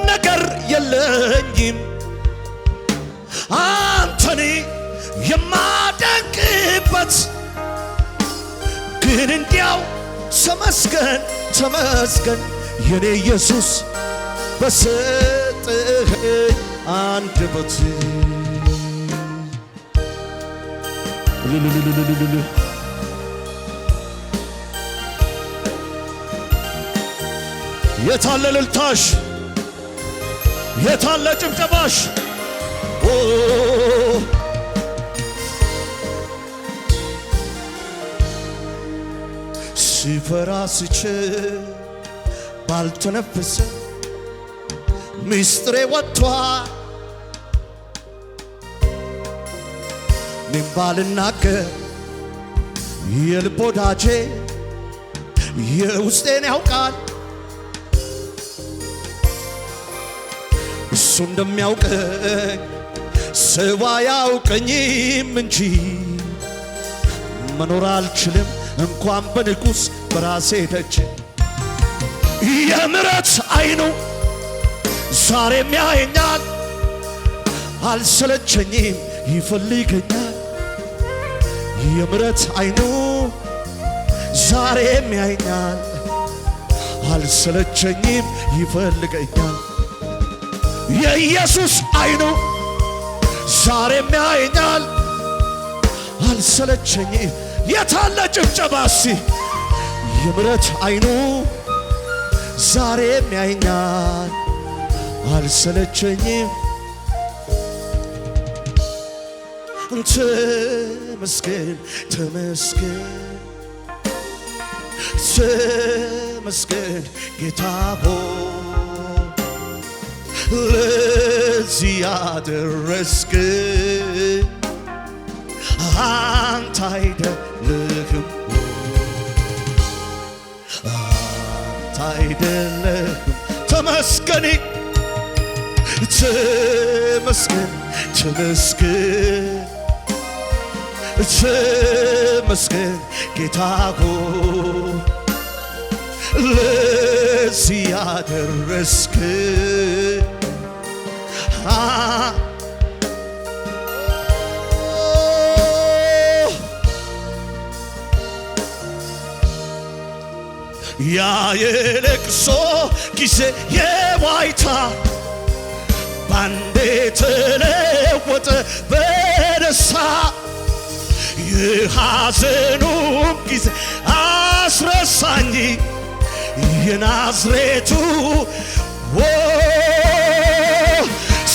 ነገር የለኝም አንተን የማደንቅበት፣ ግን እንዲያው ተመስገን ተመስገን የኔ ኢየሱስ በሰጠኸኝ አንደበት። የታለ እልልታሽ? የታለ ጭብጨባሽ? ሲፈራ ሲችል ባልተነፈሰ ምስጢሬ ወጥቷል እኔም ባልናገር የልብ ወዳጄ የውስጤን ያውቃል እሱ እንደሚያውቀኝ ሰው አያውቀኝም እንጂ መኖር አልችልም እንኳን በንጉሥ በራሴ ደጅ የምሕረት አይኑ ዛሬም ያየኛል አልሰለቸኝም ይፈልገኛል የምሕረት አይኑ ዛሬም ያየኛል አልሰለቸኝም ይፈልገኛል የኢየሱስ አይኑ ዛሬም ያየኛል አልሰለቸኝም የታለ ጭብጨባሲ የምሕረት አይኑ ዛሬም ያየኛል አልሰለቸኝም ተመስገን ተመስገን ተመስገን ጌታ ሆይ ለዚህ ያደረስከኝ አንተ አይደለህም አንተ አይደለህም ተመስገን ተመስገን ተመስገን ተመስገን ጌታ ሆይ ለዚህ ያደረስከኝ ያ የለቅሶ ጊዜ የዋይታ ባንዴ ተለወጠ በደስታ የሐዘኑም ጊዜ አስረሳኝ የናዝሬቱ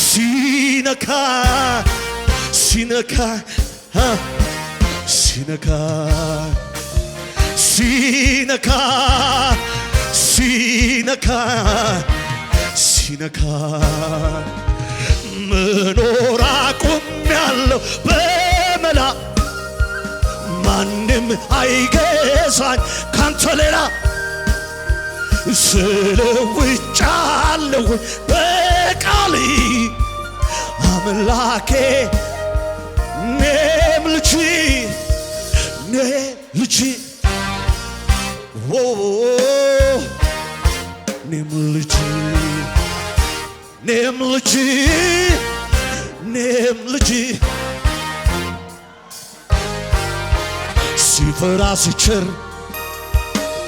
ሲነካ ሲነካ ሲነካ ሲነካ ሲነካ ሲነካ መኖር አቁሜያለሁ በመላ ማንም አይገዛኝ ካንተ ሌላ ስለውጫለሁ በቃል አምላኬ እኔም ልጅ እኔም ልጅ ሲፈራ ሲችር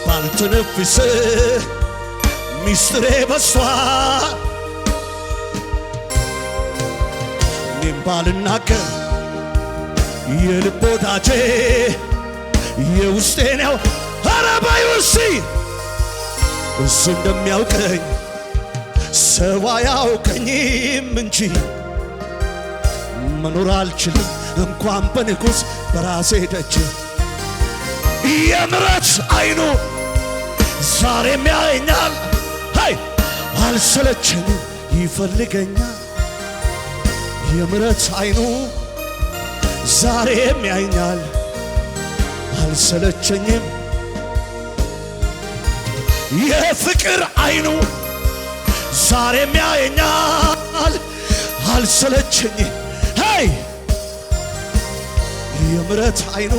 ባልተነፍስ ምስጢሬ በዝቷል እኔም ባልናገር የልብ ወዳጄ የውስጤን ያው ኧረ በይው እስቲ እሱ እንደሚያውቀኝ ሰው አያውቀኝም እንጂ መኖር አልችልም እንኳን በንጉሥ በራሴ ደጅ የምሕረት አይኑ ዛሬም ያየኛል ሃይ አልሰለቸኝም ይፈልገኛል የምሕረት አይኑ ዛሬም ያየኛል አልሰለቸኝም የፍቅር አይኑ ዛሬም ያየኛል አልሰለቸኝም ሃይ የምሕረት አይኑ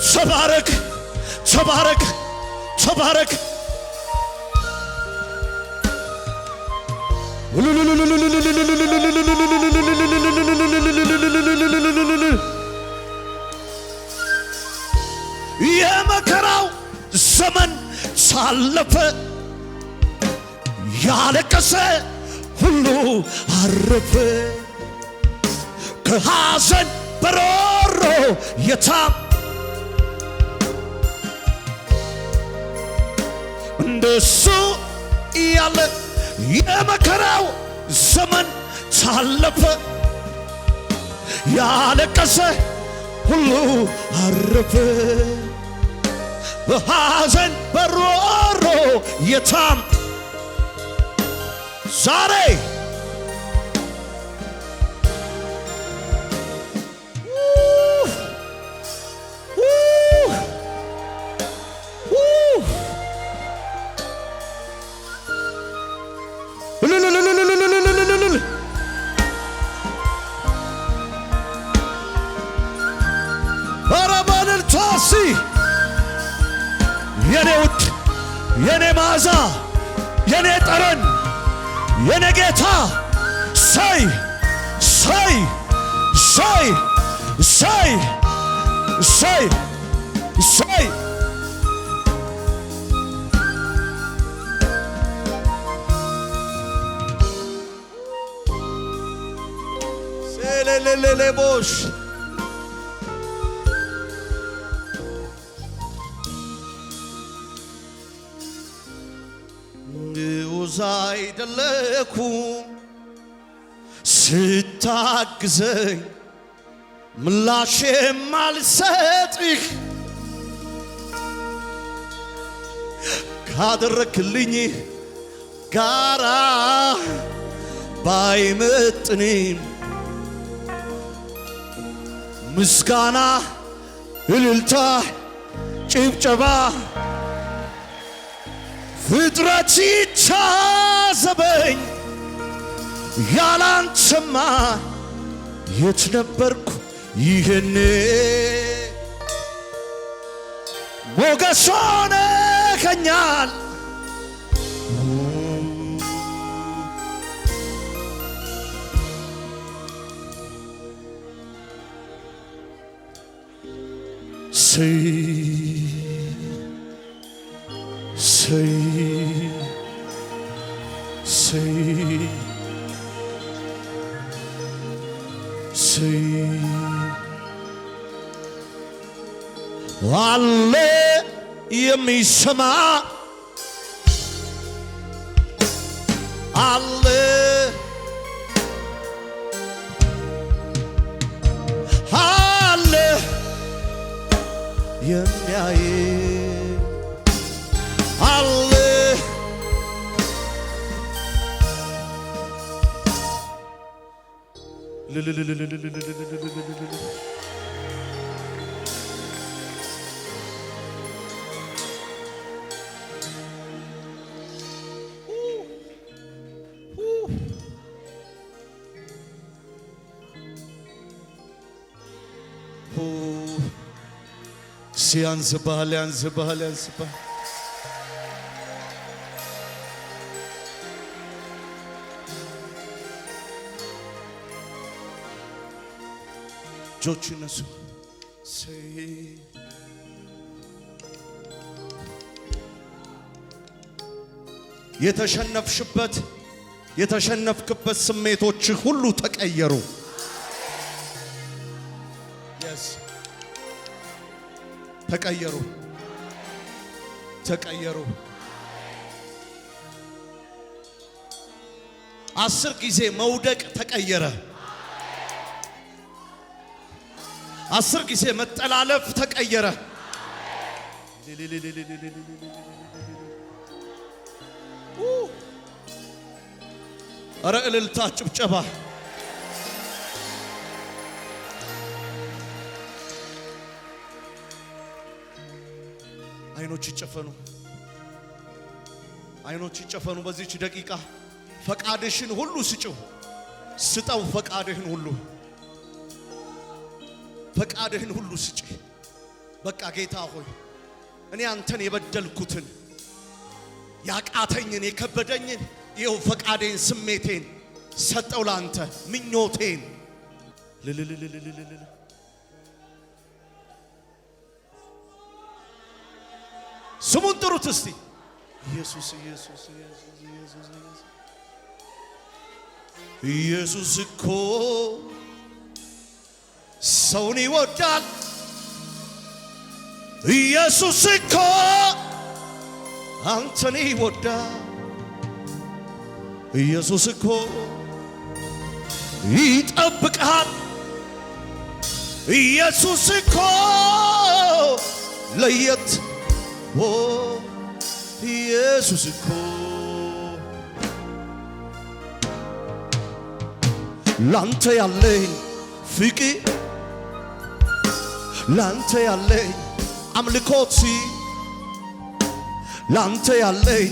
ተባረክ ተባረክ ተባረክ የመከራው ዘመን ሳለፈ ያለቀሰ ሁሉ አረፈ ከሐዘን በሮሮ የታም እንደሱ ያለ የመከራው ዘመን ታለፈ ያለቀሰ ሁሉ አረፈ በሐዘን በሮሮ የታም ዛሬ የኔ ውድ የኔ መዓዛ የኔ ጠረን የኔ ጌታ ሳይ ሳይ ሳይ ሳይ ሳይ ሳይ ሴሌሌሌቦሽ አይደለኩም ስታግዘኝ ምላሽ የማልሰጥህ ካደረክልኝ ጋራ ባይመጥንም ምስጋና እልልታ ጭብጨባ ፍጥረት ይታዘበኝ ያላንተማ የት ነበርኩ ይህን ሞገስ ሆነኸኛል አለ የሚሰማ አለ አለ የሚያይ አለ ያንስብሃል ያንስብሃል ያንስብሃል እጆች ይነሱ የተሸነፍክበት ስሜቶች ሁሉ ተቀየሩ ተቀየሩ ተቀየሩ 10 ጊዜ መውደቅ ተቀየረ 10 ጊዜ መጠላለፍ ተቀየረ ኧረ እልልታ ጭብጨባ አይኖች ይጨፈኑ በዚህች ደቂቃ ፈቃድሽን ሁሉ ስጠው ፈቃድህን ሁሉ ስጪ በቃ ጌታ ሆይ እኔ አንተን የበደልኩትን ያቃተኝን የከበደኝን ይኸው ፈቃዴን ስሜቴን ሰጠው ላንተ ምኞቴን ስሙን ጥሩት እስቲ ኢየሱስ ኢየሱስ ኢየሱስ ኢየሱስ ኢየሱስ እኮ ሰውን ይወዳል። ኢየሱስ እኮ አንተን ይወዳል። ኢየሱስ እኮ ይጠብቃል። ኢየሱስ እኮ ለየት ኢየሱስ እኮ ላንተ ያለኝ ፍቅር ላንተ ያለኝ አምልኮት ላንተ ያለኝ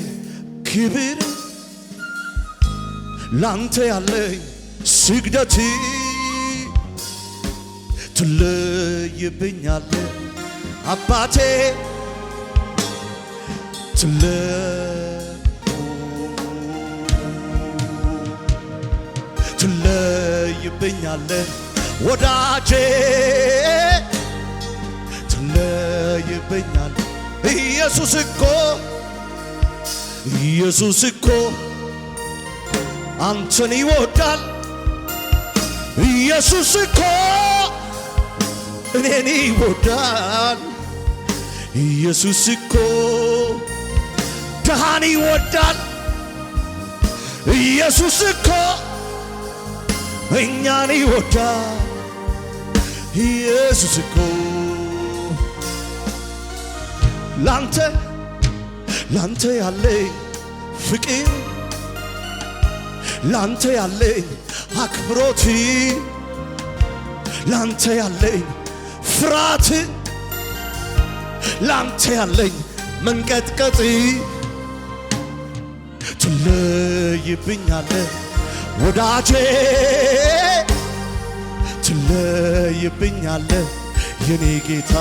ክብር ላንተ ያለኝ ስግደት ትለይብኛለህ አባቴ ትለይብኛለህ ወዳጄ ትለይብኛለህ ኢየሱስ እኮ አንተን ይወዳል። ኢየሱስ እኮ እኔን ይወዳል። ኢየሱስ እኮ ድሃን ይወዳል። ኢየሱስ እኮ እኛን ይወዳል። ኢየሱስ እኮ ላንተ ያለኝ ፍቅር ላንተ ያለኝ አክብሮት ላንተ ያለኝ ፍርሃት ላንተ ያለኝ መንቀጥቀጥ ትለይብኛለህ ወዳጄ ትለይብኛለህ የኔ ጌታ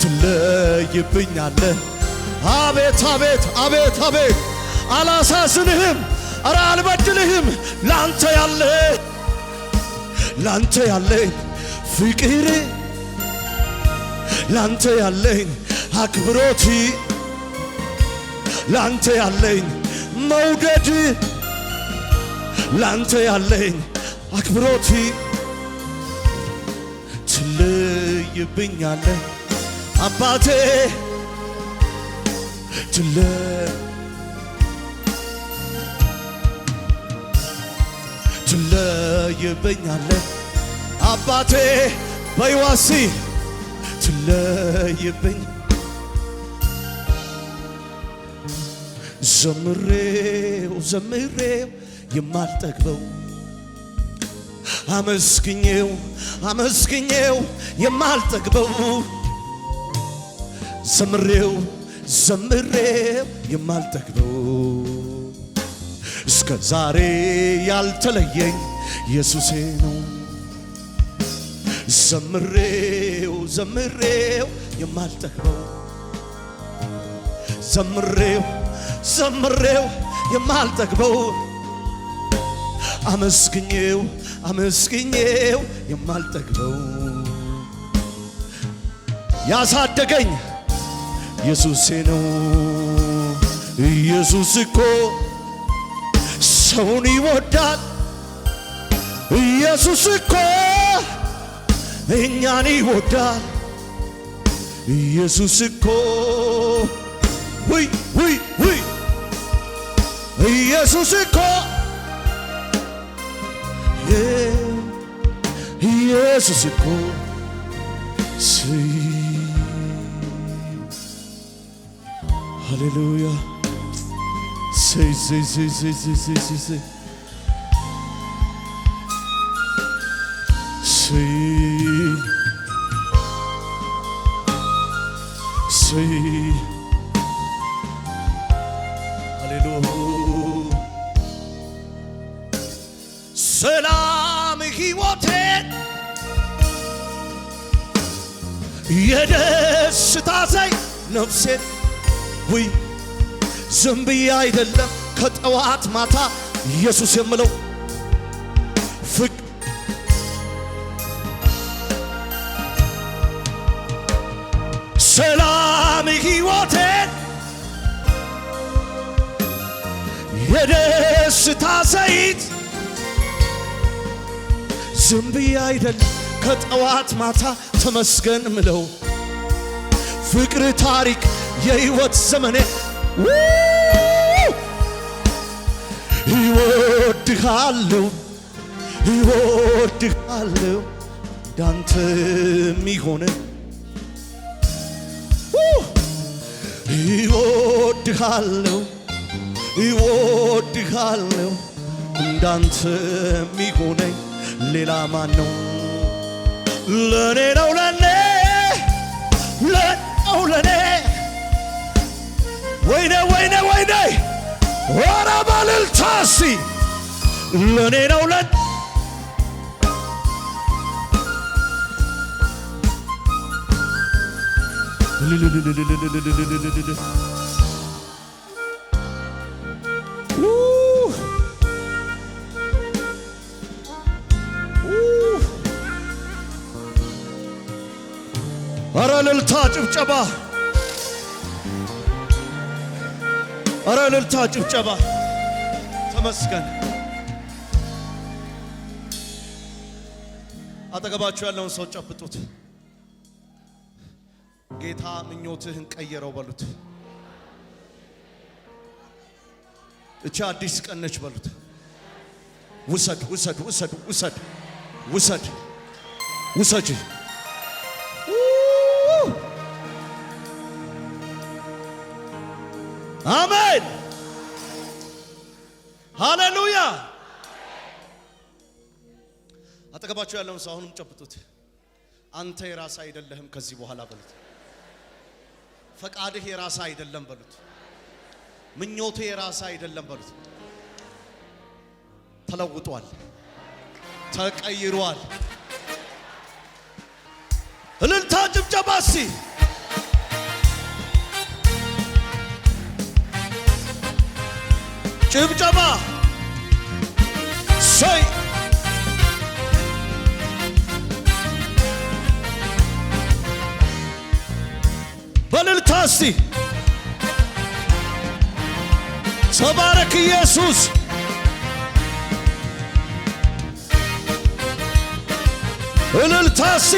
ትለይብኛለህ። አቤት አቤት አቤት አቤት አላሳዝንህም፣ ኧረ አልበድልህም። ላንተ ያለኝ ፍቅር ላንተ ያለኝ አክብሮት ላንተ ያለኝ መውደድ ላንተ ያለኝ አክብሮት ትለይብኛለህ አባቴ ትለይብኛለህ አባቴ በይዋሲ ትለይብኝ ዘምሬው የማልጠግበው አመስግኜው የማልጠግበው ዘምሬው የማልጠግበው እስከ ዛሬ ያልተለየኝ ኢየሱሴ ነው። ዘምሬው የማልጠግበው ዘምሬው የማልጠግበው አመስግኜው የማልጠግበው ያሳደገኝ ኢየሱሴ ነው። ኢየሱስ እኮ ሰውን ይወዳል። ኢየሱስ እኮ እኛን ይወዳል። ኢየሱስ እኮ ውይ ኢየሱስ እኮ ኢየሱስ እኮ ሃሌሉያ say ሃሌሉያ ሰላም ሕይወቴን የደስታ ዘይ ነፍሴን ውይ ዝም ብዬ አይደለም ከጠዋት ማታ ኢየሱስ የምለው ሰላም ሕይወቴን የደስታ ዘይት ዝም ብዬ አይደለም ከጠዋት ማታ ተመስገን ምለው ፍቅር ታሪክ የሕይወት ዘመኔ ይወድሃለሁ ይወድሃለሁ እንዳንተ የሚሆነ ይወድሃለሁ ይወድሃለሁ እንዳንተ የሚሆነኝ ሌላ ማን ነው? ለኔ ነው ለኔ ለኔው ለኔ ወይኔ ወይኔ ወይኔ ወራ ባልልታሲ ለኔ ነው ለኔ ኧረ እልልታ ጭብጨባ ኧረ እልልታ ጭብጨባ ተመስገን። አጠገባችሁ ያለውን ሰው ጨብጡት። ጌታ ምኞትህን ቀየረው በሉት። እቺ አዲስ ቀን ነች በሉት። ውሰድ ውሰድ ውሰድ ውሰድ ውሰድ ውሰድ። አሜን ሃሌሉያ። አጠገባችሁ ያለውን ሰው አሁንም ጨብጡት። አንተ የራስህ አይደለህም ከዚህ በኋላ በሉት። ፈቃድህ የራስህ አይደለም በሉት። ምኞትህ የራስህ አይደለም በሉት። ተለውጧል፣ ተቀይሯል። እልልታ ጭብጨባ እስቲ ጭብጨባ ሰይ በእልልታ እስቲ ተባረክ ኢየሱስ። እልልታ እስቲ